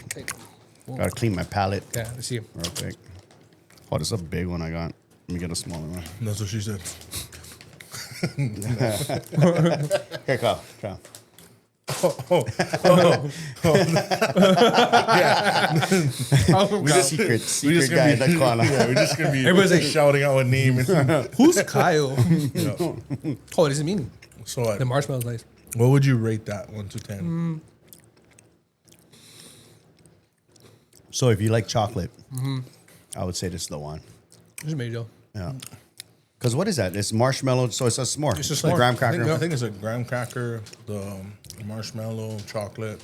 Gotta clean my palate Yeah, let's see. real quick. Oh, this is a big one I got. Let me get a smaller one. That's what she said. Here, Kyle. Kyle. Oh, Secret guy in the corner. Yeah, we're just gonna be Everybody's like- shouting out a name. who's Kyle? Oh, this is mean. So, like, The marshmallow's nice. what would you rate that 1 to 10? So if you like chocolate, I would say this is the one. This is major. Yeah. Because what is that? It's marshmallow, so it's a s'more. It's a a s'more. graham I cracker. think it's a graham cracker, the marshmallow, chocolate,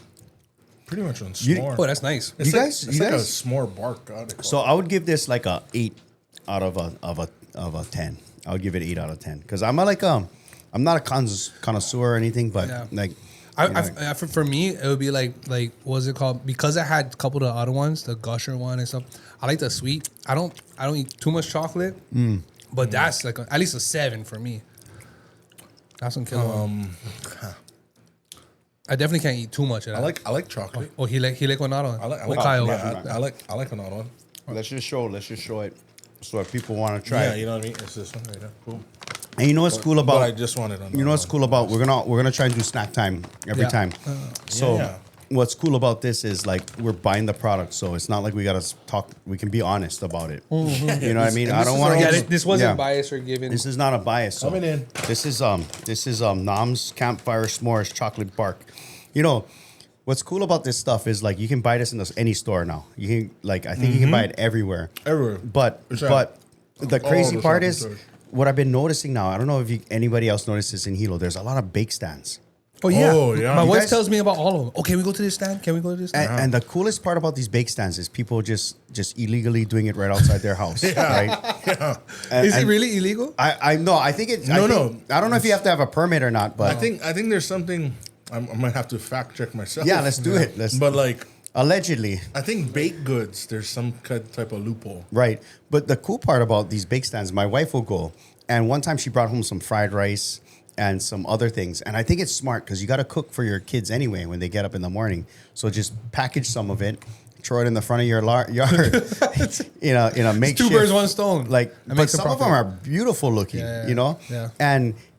pretty much on You- s'more. Oh, that's nice. It's You like, guys- it's you like guys- a s'more bark. God, they call So it. I would give this like a 8 out of a 10. I would give it 8 out of 10 because I'm not a connoisseur or anything, but Yeah. like For me, it would be like what's it called? Because I had a couple of the other ones, the gusher one and stuff. I like the sweet. I don't eat too much chocolate, but that's like at least a 7 for me. That's some killer. I definitely can't eat too much of that. I like chocolate. Oh, he like Conado. I like Kyle. yeah, I like another one. let's just show it so if people want to try Yeah, it. you know what I mean. It's this one right there. Cool. And you know what's cool But I about just wanted another you know what's one. cool about we're gonna try and do snack time every Yeah. time. So yeah. what's cool about this is like we're buying the product, so it's not like we gotta talk. We can be honest about it. You know what I mean? and I this don't is want our to. own- This wasn't biased or given. This is not a bias. So Coming in. This is Nom's Campfire S'mores Chocolate Bark. You know, what's cool about this stuff is like you can buy this in any store now. You can I think you can buy it everywhere. Everywhere. But It's at the all crazy the part shopping is stores. what I've been noticing now. I don't know if anybody else notices in Hilo. There's a lot of bake stands. Oh yeah. Oh, yeah. My You wife guys- tells me about all of them. Oh, can we go to this stand? Can we go to this stand? And the coolest part about these bake stands is people just illegally doing it right outside their house. Right? And- Is it and really illegal? I no. I think it's No, I don't know if you have to have a permit or not, but I think there's something. I might have to fact check myself. yeah, let's do it. But like, Allegedly. I think baked goods. There's some type of loophole. Right. But the cool part about these bake stands, my wife will go. And one time she brought home some fried rice and some other things. And I think it's smart because you got to cook for your kids anyway when they get up in the morning. So just package some of it, throw it in the front of your yard, in a makeshift. 2 birds, 1 stone. Like, That but makes a some of profit. them are beautiful looking, Yeah, you know? yeah.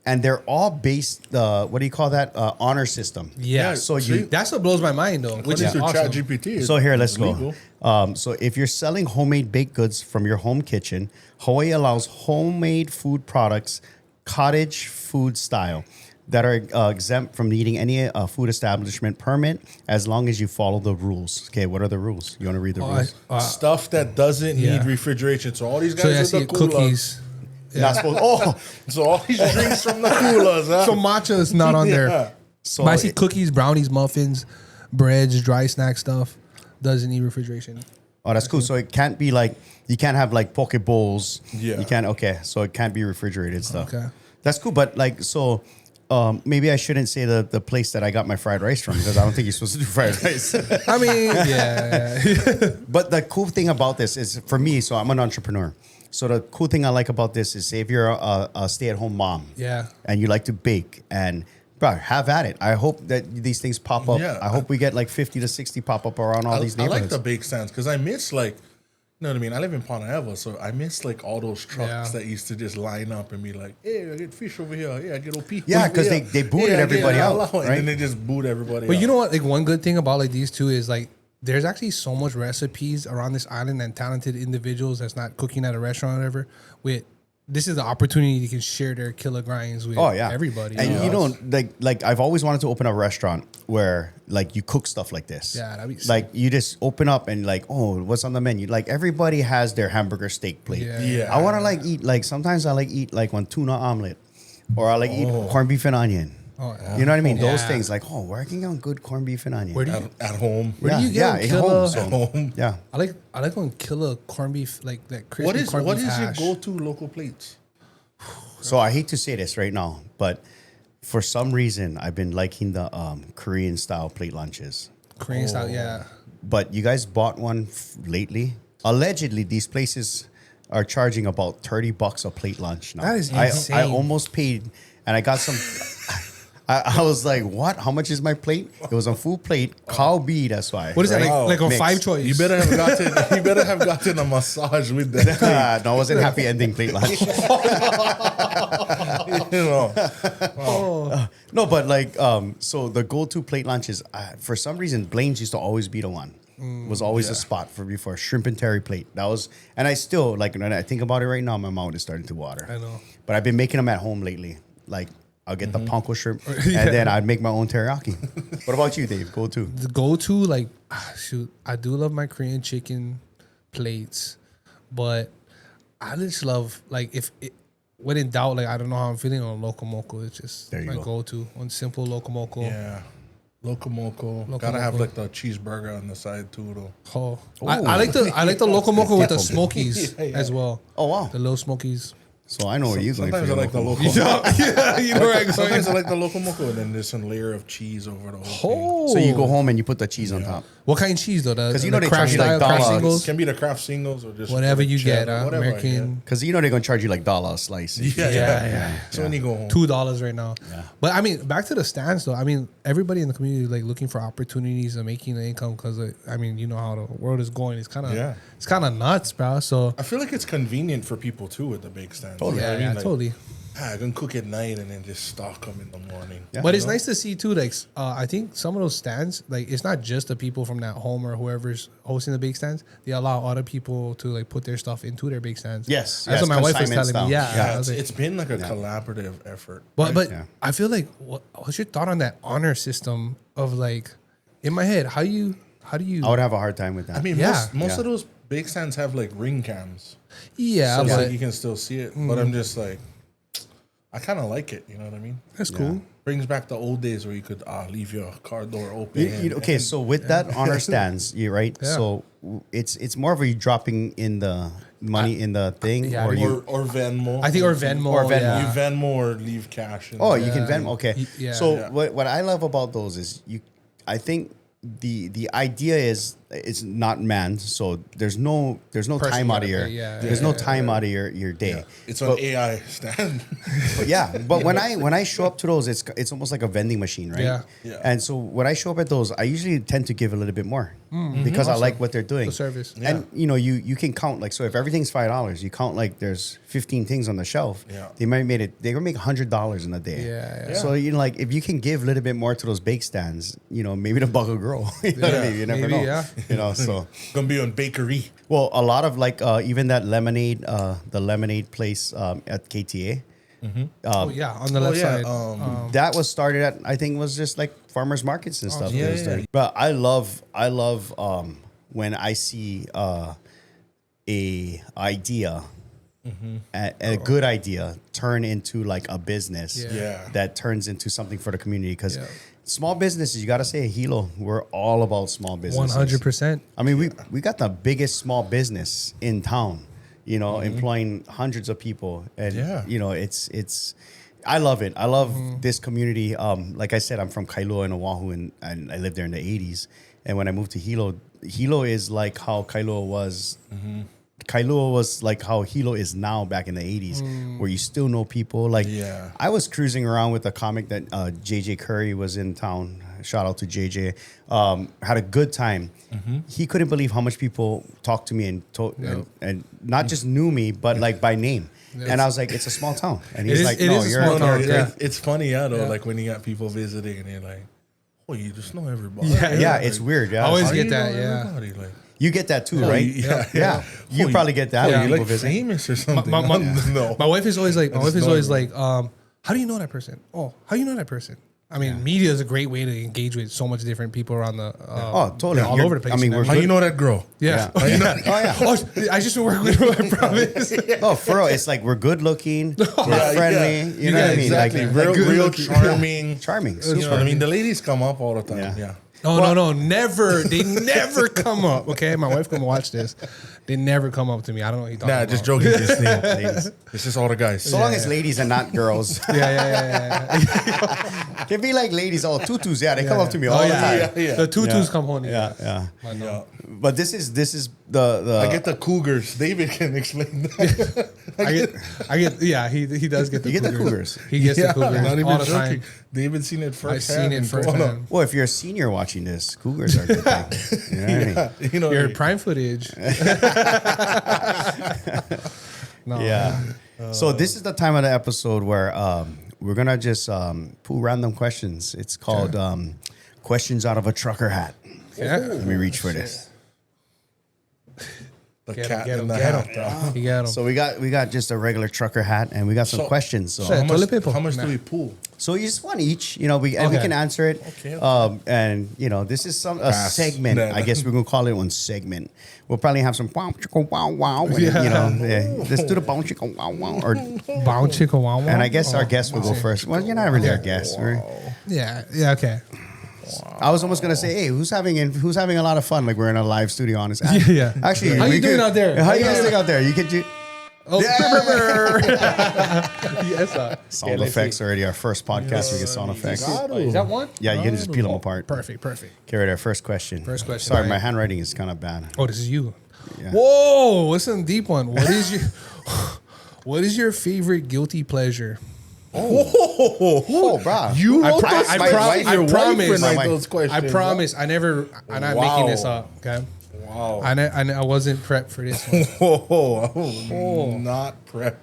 And they're all based, what do you call that? Honor system. Yeah. So see? That's what blows my mind, though. Which According is to awesome. ChatGPT, So here, let's legal. go. So if you're selling homemade baked goods from your home kitchen, Hawaii allows homemade food products, cottage food style, that are exempt from needing any food establishment permit as long as you follow the rules. Okay, what are the rules? You want to read the rules? Stuff that doesn't yeah. need refrigeration. So all these guys So yeah, I with see the coolers. cookies. Not supposed. Oh, So all these drinks from the coolers. Huh? So matcha is not on there. Yeah. so But I see cookies, brownies, muffins, breads, dry snack stuff. Doesn't need refrigeration. oh, that's cool. So it can't be like you can't have like poke bowls. Yeah. You can't. Okay, so it can't be refrigerated stuff. Okay. That's cool. But like so. Maybe I shouldn't say the place that I got my fried rice from because I don't think you're supposed to do fried rice. I mean, yeah. But the cool thing about this is for me, so I'm an entrepreneur. So the cool thing I like about this is say if you're a stay-at-home mom Yeah. and you like to bake and bro, have at it. I hope that these things pop up. Yeah. I hope we get like 50 to 60 pop up around all these I like neighborhoods. the bake stands because I miss like, you know what I mean? I live in Pontiac, so I miss like all those trucks Yeah. that used to just line up and be like, hey, I get fish over here. Yeah, I get OP. Yeah, 'cause over they here. booted I get everybody out, halal. right? And then they just boot everybody But out. you know what? Like one good thing about like these two is like there's actually so much recipes around this island and talented individuals that's not cooking at a restaurant or whatever. This is the opportunity you can share their killer grinds with everybody. And you know, like I've always wanted to open a restaurant where like you cook stuff like this. Yeah, that'd be sick. like you just open up and like, oh, what's on the menu? Like everybody has their hamburger steak plate. Yeah. Yeah. I want to like eat like sometimes I like eat like one tuna omelet, or I like eat corned beef and onion. Oh, yeah. You know what I mean? Those Yeah. things like, oh, where I can get on good corned beef and onion. Where do you? at home. Where do you get yeah, them? at Killer- home. So, At home. yeah. I like when killer corned beef like that crispy What is corned beef your hash. go-to local plates? So I hate to say this right now, but for some reason I've been liking the Korean style plate lunches. Korean style? Yeah. But you guys bought one lately. Allegedly, these places are charging about $30 a plate lunch now. That is I insane. almost paid, and I got some. I was like, "What? How much is my plate?" It was a full plate, cow B. That's why. What is that like a Mixed. 5 choice? You better have gotten a massage with that. No, it wasn't happy ending plate lunch. You know. No, but like, so the go-to plate lunches, for some reason, Blaine's used to always be the one. Was always the spot for before shrimp and terry plate. That was, and I still like when I think about it right now, my mouth is starting to water. I know. But I've been making them at home lately. Like I'll get the panko shrimp, and then I'd make my own teriyaki. What about you, Dave? Go-to. The go-to, like, shoot, I do love my Korean chicken plates, but I just love, like, when in doubt, like, I don't know how I'm feeling on Locomoco. It's just There you my go. go-to. One simple Locomoco. Yeah. Locomoco. Gotta have like the cheeseburger on the side too, though. Oh. I like the Locomoco with the smokies as well. Oh wow! The little smokies. So I know where you're going. Sometimes I like the local. Locomoco. Yeah, you know where I'm going. Sometimes I like the Locomoco, and then there's some layer of cheese over the whole thing. Oh. So you go home and you put the cheese on top. What kind of cheese, though? Because you know they craft charge you like style, craft $1. singles? Can be the craft singles or just Whatever you get, cheddar, whatever I American. Because you know they're gonna charge you like $1 a slice. get. Yeah. So when you go home, $2 right now. But I mean, back to the stands though. I mean, everybody in the community is like looking for opportunities and making an income because I mean, you know how the world is going. It's kind of it's kind of nuts, bro. So I feel like it's convenient for people too with the bake stands. Totally. You know what I mean? Like, totally. I can cook at night and then just stock them in the morning. Yeah. But it's nice to see too. Like, I think some of those stands, like, it's not just the people from that home or whoever's hosting the bake stands. They allow other people to like put their stuff into their bake stands. Yes. That's Yes, what my wife was consignment telling me. style. Yeah, Yeah, I was like, it's been like a collaborative effort. But Yeah. I feel like what's your thought on that honor system of like in my head? How do you? I would have a hard time with that. I mean, Yeah. most of those bake stands have like ring cams, Yeah, so it's but like you can still see it. But I'm just like, I kind of like it. You know what I mean? that's cool. Brings back the old days where you could leave your car door open. Okay, so with that honor stands, you're right. Yeah. So it's more of a you dropping in the money in the thing, yeah, or I think you. or Venmo. I think or Venmo. Or Venmo. Yeah. You Venmo or leave cash. In Oh, there. you can Venmo. Okay. Yeah. So Yeah. what I love about those is I think the idea is it's not manned, so there's no time out of your there's no time out of your day. Yeah. It's on AI stand. But when I show up to those, it's almost like a vending machine, right? Yeah. And so when I show up at those, I usually tend to give a little bit more because I like what they're doing. The service. And you can count, like, so if everything's $5, you count like there's 15 things on the shelf. Yeah. They're gonna make $100 in a day. Yeah. So like if you can give a little bit more to those bake stands, maybe the buck will grow. You know what I mean? You never know. So Gonna be on bakery. well, a lot of like even that lemonade, the lemonade place at KTA. On the left side. That was started at, I think, was just like farmers markets and stuff. yeah, that was yeah. started. But I love when I see a idea, a good idea turn into like a business Yeah. that turns into something for the community. Because small businesses, you got to say, Hilo, we're all about small businesses. 100%. I mean, we got the biggest small business in town, employing hundreds of people. And, it's I love it. I love this community. Like I said, I'm from Kailua in Oahu, and I lived there in the 80s. And when I moved to Hilo is like how Kailua was. Kailua was like how Hilo is now back in the 80s, where you still know people. Like, I was cruising around with a comic that JJ Curry was in town. Shout out to JJ. Had a good time. He couldn't believe how much people talked to me and not just knew me, but like by name. And I was like, it's a small town. And he's like, no, you're small town. Yeah. It's funny, though, like when you got people visiting and you're like, oh, you just know everybody. Yeah, it's weird. Yeah. I always How get you that, know yeah. everybody? Like, You get that too, right? Yeah. You probably get that. oh, when you people like visit. famous or something? No. My wife is always like, know how do you know that person? Oh, how do you know that person? I mean, media is a great way to engage with so much different people around the totally. all over the place. I mean, man. How you know that girl? Yeah. Oh, yeah. Oh, I just been working with her, I promise. Oh, for real. It's like we're good looking, we're friendly. You know what I mean? Exactly. Like, Real charming. charming. You know what I mean? The ladies come up all the time. Yeah. Yeah. No, never. They never come up. Okay, my wife can watch this. They never come up to me. I don't know what you're talking Nah, about. just joking. Just ladies. It's just all the guys. So long as ladies and not girls. Yeah. They be like ladies, tutus. Yeah, they come up to me all the time. Yeah. The tutus come home. Yeah. Yeah. But this is the. I get the cougars. David can explain that. I get. Yeah, he does get the. You get the cougars. cougars. He gets the cougars Not even all the joking. time. David's seen it first. I've seen it firsthand. Well, if you're a senior watching this, cougars are a good thing. You know what I mean? You know, Your prime footage. No. Yeah. So this is the time of the episode where we're gonna just pull random questions. It's called questions out of a trucker hat. Yeah. Let me reach for this. the Get cat him, in the get hat. him. You got him. So we got just a regular trucker hat, and we got some So- questions. So Shit. Toilet paper. How much Nah. do we pull? So you just one each, we we Okay. can answer it. Okay. And this is a Pass. segment. Nah. I guess we're gonna call it one segment. We'll probably have some wow chicka wow wow. And, let's do the bow chicka wow wow. Or Bow chicka wow wow. and I guess our Oh, guest will go first. Well, you're not really our guest. Right? Yeah. Okay. I was almost gonna say, hey, who's having a lot of fun? Like we're in a live studio on this. Yeah. Actually, How we you doing could- out there? How you guys doing out there? You could do Oh, yes. sound effects already. Our first podcast, we get sound effects. Is that one? Yeah, you can just peel them apart. Perfect. Okay, right, our first question. First question, Sorry, right. my handwriting is kind of bad. Oh, this is you. Yeah. Whoa, it's a deep one. What is your favorite guilty pleasure? Oh, bro. You wrote pro- those I questions? pro- Your I wife promise. would write My- those questions. I promise. I'm not making this up. Okay. Wow. I wasn't prepped for this one. Whoa. Not prep.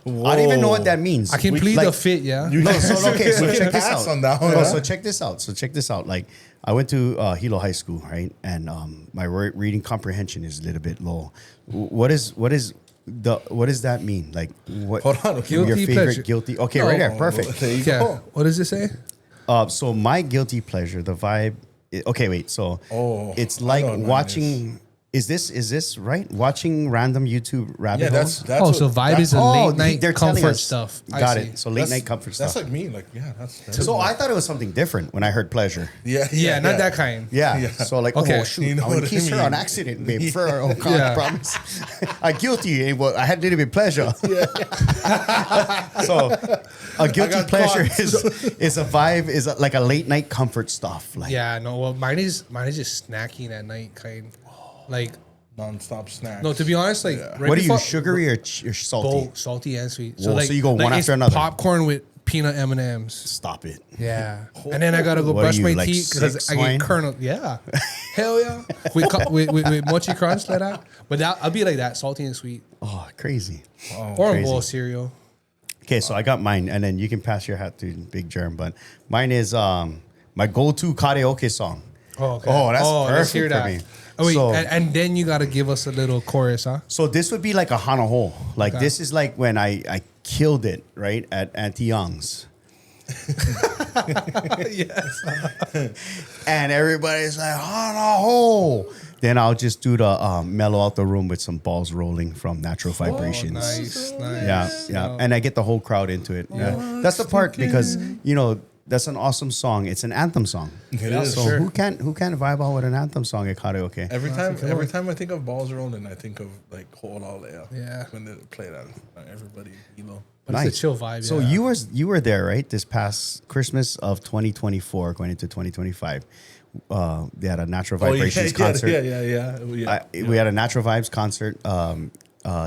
Whoa. I don't even know what that means. I can plead the fit, yeah. You No, so okay, so check this pass out. on that one, No, huh? so check this out. Like I went to Hilo High School, right? And my reading comprehension is a little bit low. What does that mean? Like what? Hold on, okay. Your Guilty favorite pleasure. guilty? Okay, No. right there, perfect. There you Okay. go. What does it say? So my guilty pleasure, the vibe. Okay, wait. So it's I like know what mine watching. Is this right? Watching random YouTube rabbit Yeah, holes. that's So vibe is a late night they're telling comfort us. stuff. I Got see. it. So late night comfort That's stuff. like me. Like, yeah, that's So I thought it was something different when I heard pleasure. Yeah, not that kind. Yeah. Yeah. So like, Okay. oh shoot, You know I would what I kiss her mean. on accident, babe. For oh God, Yeah. I promise. I guilty. Well, I had a little bit pleasure. A guilty got pleasure caught. is a vibe, is like a late night comfort stuff. Like, Yeah, no. Well, mine is just snacking at night, kind. Like, Non-stop snacks. no. To be honest, like, right what are you, before- sugary or salty? Both salty and sweet. Whoa, so you go one it's after another. Popcorn with peanut M&Ms. Stop it. Yeah, and then I gotta go What brush are my you, like teeth because 6, I Wayne? get kernel. Yeah, hell yeah. With mochi crunch like that. But I'll be like that, salty and sweet, Oh, crazy. or a crazy. bowl of cereal. Okay, so I got mine, and then you can pass your hat to Big Germ. But mine is my go-to karaoke song. Oh, okay. Oh, that's let's hear perfect for that. me. Oh wait, So- and then you gotta give us a little chorus, huh? So this would be like a hanaho. Like Okay. this is like when I killed it, right, at Auntie Young's. Yes. And everybody's like, hanaho. Then I'll just do the mellow out the room with some balls rolling from Natural Vibrations. Nice. Yeah. And I get the whole crowd into it. Yeah. That's the part because, that's an awesome song. It's an anthem song. It is. So sure. who can't vibe out with an anthem song at karaoke? Every time I think of balls rolling, I think of like Ho'olaule'a. Yeah. When they play that, everybody, But it's a chill vibe. So yeah. you were there, right? This past Christmas of 2024, going into 2025. They had a Natural Vibrations concert. Yeah. We had a Natural Vibes concert.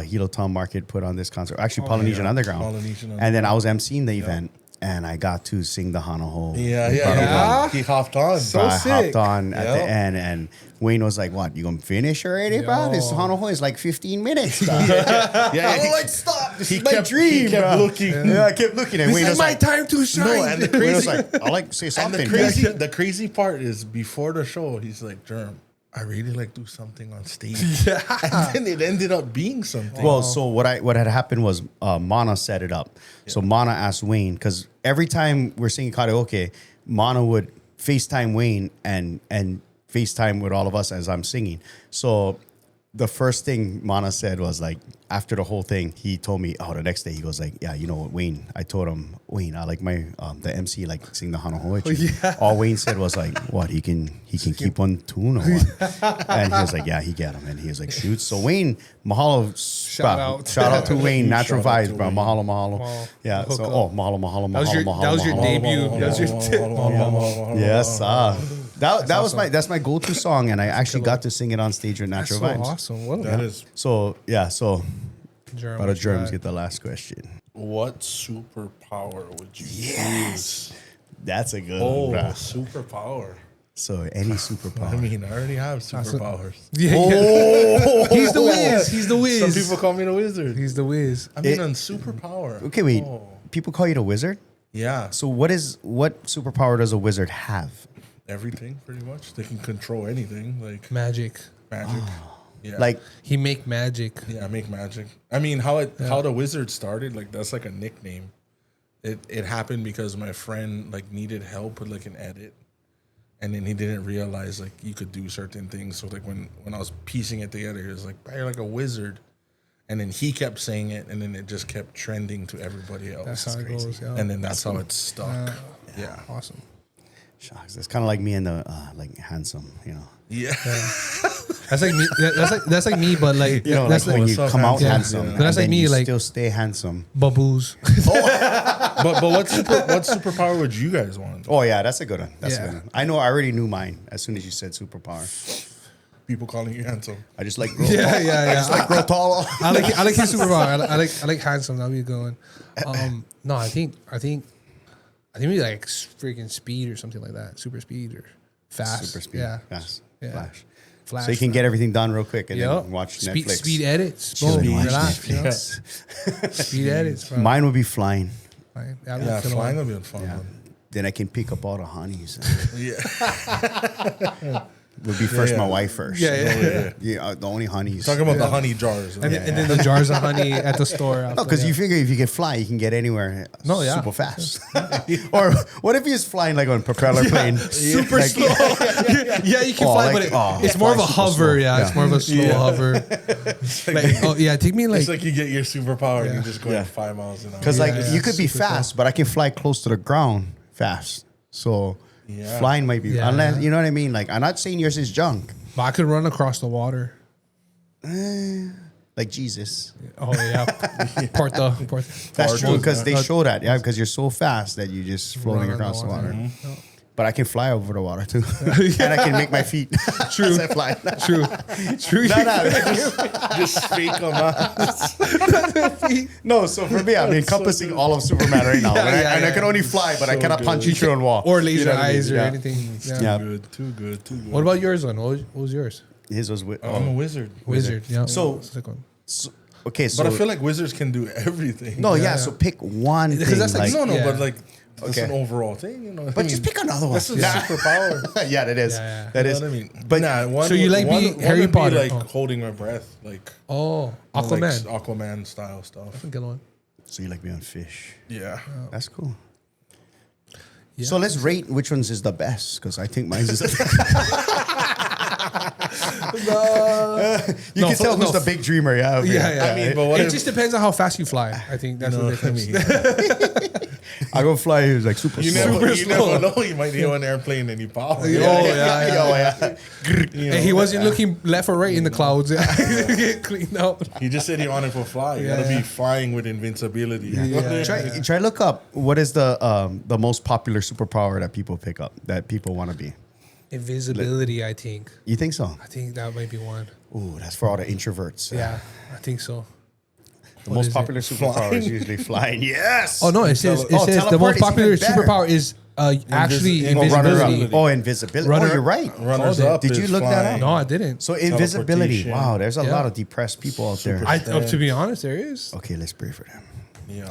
Hilo Town Market put on this concert. Actually, Polynesian Underground. Polynesian And then I was emceeing the event, and I got to sing the Hanaho. Yeah. He hopped on. So I sick. hopped on at the Yep. end, and Wayne was like, "What? You gonna finish already, bro? This Hanaho is like 15 minutes." Dog. Yeah, I'm like, "Stop! This he is my kept- dream." he kept bro. looking. Yeah, I kept looking, and This Wayne is was my like, time to shine. No, and the Wayne was crazy, like, "I like to say and something." the crazy part is before the show, he's like, Germ, I really like do something on stage. And then it ended up being something. Well, so what had happened was Mana set it up. So Mana asked Wayne, because every time we're singing karaoke, Mana would FaceTime Wayne and FaceTime with all of us as I'm singing. So the first thing Mana said was like, after the whole thing, he told me, the next day he goes like, yeah, you know what, Wayne, I told him, Wayne, I like my, the MC like sing the Hanaho with you. All Wayne said was like, what, he can keep on tune or what? And he was like, yeah, he get him. And he was like, shoot. So Wayne, mahalo. Shout out to Wayne, Natural Shout out to Vibes, bro. Wayne. Mahalo. Wow. Yeah. Hook So, up. mahalo. That was your debut. That was your Yes, that was that's my go-to song, and I actually got to sing it on stage with Natural so Vibes. awesome. What that is, So Germ, but the what you drums got? get the last question. what superpower would you use? That's a good Oh, one, bruh. superpower. So any I superpower. mean, I already have superpowers. Yeah. He's the whiz. He's the whiz. Some people call me the wizard. He's the whiz. I mean, It- on superpower. Okay, wait. Oh, People call you the wizard. yeah. So what superpower does a wizard have? Everything, pretty much. They can control anything, like Magic. magic. Yeah. Like, He make magic. yeah, make magic. I mean, how the wizard started, like that's like a nickname. It happened because my friend like needed help with like an edit, and then he didn't realize like you could do certain things. So like when I was piecing it together, he was like, "You're like a wizard," and then he kept saying it, and then it just kept trending to everybody else. That's how it goes. Yeah. And then that's how it stuck. Yeah. Awesome. shucks, it's kind of like me and the like handsome, Yeah. That's like me. That's like me, but like that's like when like you what's up, come out handsome? handsome, Yeah. and But that's like then me, you like- still stay handsome. baboos. But what superpower would you guys want? Oh yeah, that's a good one. That's a Yeah. good one. I know. I already knew mine as soon as you said superpower. People calling you handsome. I just like grow Yeah, tall. yeah, I yeah. just like grow tall. I like his superpower. I like handsome. That'll be a good one. No, I think we like freaking speed or something like that. Super speed or fast. Super speed. Yeah. Fast. Yeah. Flash. So you can get everything done real quick and Yep. then watch speed, Netflix. Speed edits. Chill Boom. and watch Relax. You know? Netflix. Speed edits. Bro. Mine would be flying. Right. Yeah, flying would be a fun Yeah. one. Then I can pick up all the honeys. Yeah. Would be first yeah. my wife first. Yeah. Yeah, the only honeys. Talking about the honey jars. And then the jars of honey at the store. No, after because that. you figure if you can fly, you can get anywhere No, yeah. super fast. Or what if he's flying like on a propeller plane? super Like- slow. Yeah, you can Oh, fly, like- but oh, it's more of a fly super hover. slow. Yeah, it's more of a slow Yeah. hover. Like, take me like. It's like you get your superpower and Yeah. you just go Yeah. at 5 miles an hour. Because like Yeah, you could be super fast, but I can fly close to the ground fast. So Yeah. flying might be Yeah. unless you know what I mean. Like I'm not saying yours is junk. But I could run across the water. Then like Jesus. Oh yeah, Porto. That's true because they show that, yeah, because you're so fast that you're just floating Run on across the water. Mm-hmm. But I can fly over the water too, and I can make my feet True. as I fly. True. Just fake them out. No, so for me, I'm encompassing all of Superman right now, and I can only fly, but I So cannot punch you through a wall Or laser You know what I mean? eyes or Yeah. anything. Yeah. Yeah. Too good. What about yours one? What was yours? His was I'm a wizard. Wizard. Yeah. So- Sick one. okay. So But I feel like wizards can do everything. no, yeah, yeah. So pick one Because thing. that's like- No, Yeah. but like it's Okay. an overall thing, you know. but just pick another one. That's a Nah. superpower. Yeah, that is. Yeah. That You is. know what I mean? But nah, one, So you like one, being one Harry would be Potter? like Oh. holding my breath, like Oh, like Aquaman. Aquaman style stuff. Good one. so you like being on fish? Yeah. That's cool. Yeah. So let's rate which one's is the best because I think mine's is the best. You can tell who's the big dreamer. Yeah. over here. Yeah. I mean, but what It if, just depends on how fast you fly. I think that's you know the what I difference. mean? I go fly. He was like super You slow. never know. You might hear an airplane and you power. Oh, yeah. You And he know? wasn't looking left or right in the clouds. Get cleaned out. He just said he wanted to fly. You gotta be flying with invincibility. Try look up what is the most popular superpower that people pick up that people want to be. Invisibility, I think. You think so? I think that might be one. Ooh, that's for all the introverts. Yeah, I think so. The What most is popular superpower is usually flying. Yes. Oh no, it says Oh, the teleport most is popular even better. superpower is actually Invis- invisibility. runner-up. Oh, invisibility. Runner- Oh, you're right. Runners Oh, up. did you is look that flying. No, I didn't. So invisibility. Teleportation. Wow, there's a Yeah. lot of depressed people out there. To be honest, there is. Okay, let's pray for them. Yeah.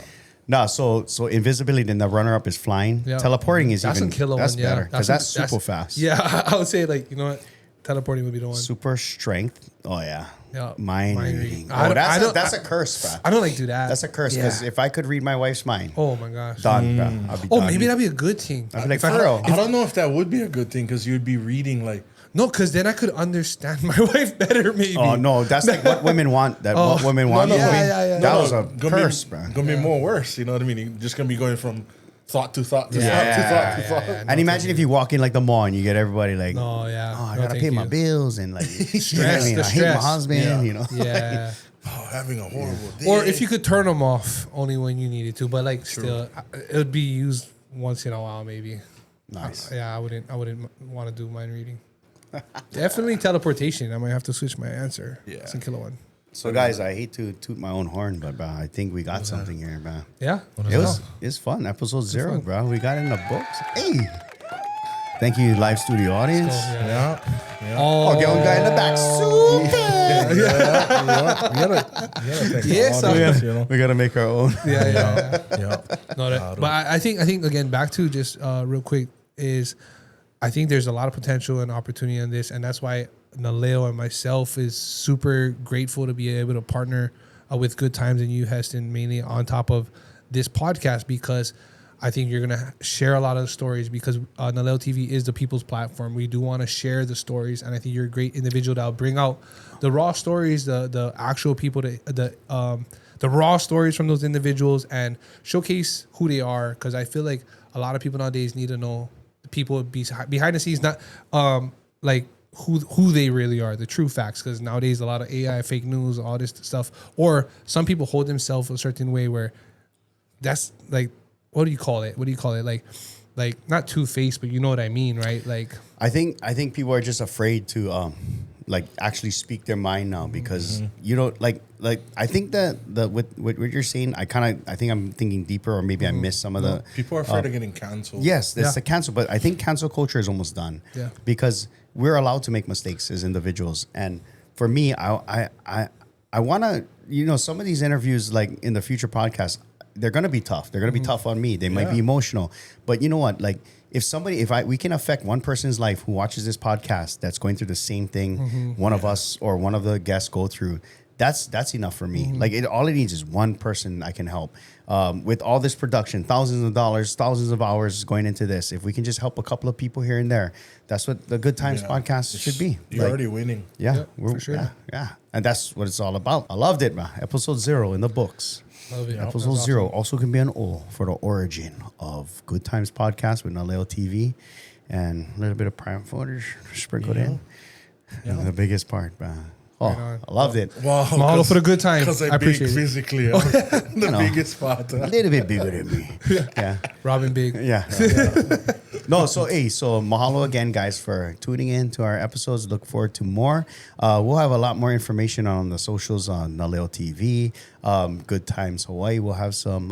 No, so invisibility. Then the runner-up is flying. Yeah. Teleporting is That's even a killer that's one. Yeah, better because that's super fast. Yeah, I would say like you know what, teleporting would be the one. Super strength. Oh yeah. Yeah. Mind Mind reading. reading. Oh, I don't- that's a curse, bro. I don't like do that. That's a curse because if I could read my wife's mind, Oh my gosh. done, bro. I'll be Oh, done. maybe that'd be a good thing. I'd be like, If I- for real. I don't know if that would be a good thing because you'd be reading like No, because then I could understand my wife better. Maybe. Oh no, that's like what women want. What women want. no, to be. yeah. That No, was a gonna curse, be, bro. Gonna be more worse. You know what I mean? You're just gonna be going from thought to thought to Yeah, thought to yeah, thought to yeah, thought. yeah. And imagine if you walk in like the mall and you get everybody like, No, yeah. oh, I No, gotta thank pay my you. bills and like, Stress, you know what I mean? the I hate my stress. husband, Yeah. you know. Yeah. Oh, having a horrible day. Or if you could turn them off only when you needed to, but like still, it would be used once in a while, maybe. Nice. Yeah, I wouldn't want to do mind reading. Definitely teleportation. I might have to switch my answer. Yeah. It's a killer one. So guys, I hate to toot my own horn, but bro, I think we got something here, bro. Yeah. It's fun. Episode 0, bro. We got in the books. Hey. Thank you, live studio audience. Yeah. yeah. Oh, Okay, one guy in the back. Super. Yes, We gotta make our own. yeah. Yeah. No, but I think again back to just real quick is I think there's a lot of potential and opportunity in this, and that's why Naleo and myself is super grateful to be able to partner with Good Times and you, Heston, mainly on top of this podcast because I think you're gonna share a lot of the stories because Naleo TV is the people's platform. We do want to share the stories, and I think you're a great individual that'll bring out the raw stories, the actual people, the raw stories from those individuals, and showcase who they are. Because I feel like a lot of people nowadays need to know the people behind the scenes, not like who they really are, the true facts. Because nowadays a lot of AI, fake news, all this stuff, or some people hold themselves a certain way where that's like. What do you call it? Like not two-faced, but you know what I mean, right? Like I think people are just afraid to like actually speak their mind now because you know like I think that with what you're saying I think I'm thinking deeper or maybe I missed some of the People are afraid of getting canceled. yes that's Yeah. the cancel, but I think cancel culture is almost done. Yeah. Because we're allowed to make mistakes as individuals, and for me I want to, you know, some of these interviews like in the future podcasts, they're gonna be tough. They're gonna be tough on me. They might be emotional, but you know what? Like we can affect one person's life who watches this podcast that's going through the same thing one of us or one of the guests go through. That's enough for me. Like all it needs is one person I can help. With all this production, thousands of dollars, thousands of hours going into this. If we can just help a couple of people here and there, that's what the Good Times podcast should be. You're Like, already winning. yeah, for sure. Yeah, and that's what it's all about. I loved it, man. Episode 0 in the books. love it. Episode 0 also can be an O for the origin of Good Times podcast with Naleo TV and a little bit of PrimeFootage sprinkled in. And the biggest part, Oh, on. I loved it. Wow, Mahalo for the good time. Because I I'm big appreciate it. physically. I'm the know. biggest spot. A little bit bigger than me. Yeah. Robin Big. Yeah. No, so mahalo again, guys, for tuning in to our episodes. Look forward to more. We'll have a lot more information on the socials on Naleo TV, Good Times Hawaii. We'll have some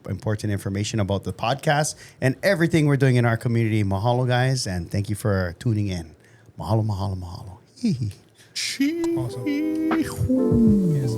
important information about the podcast and everything we're doing in our community. Mahalo, guys, and thank you for tuning in. Mahalo, mahalo, mahalo. Awesome. Yes.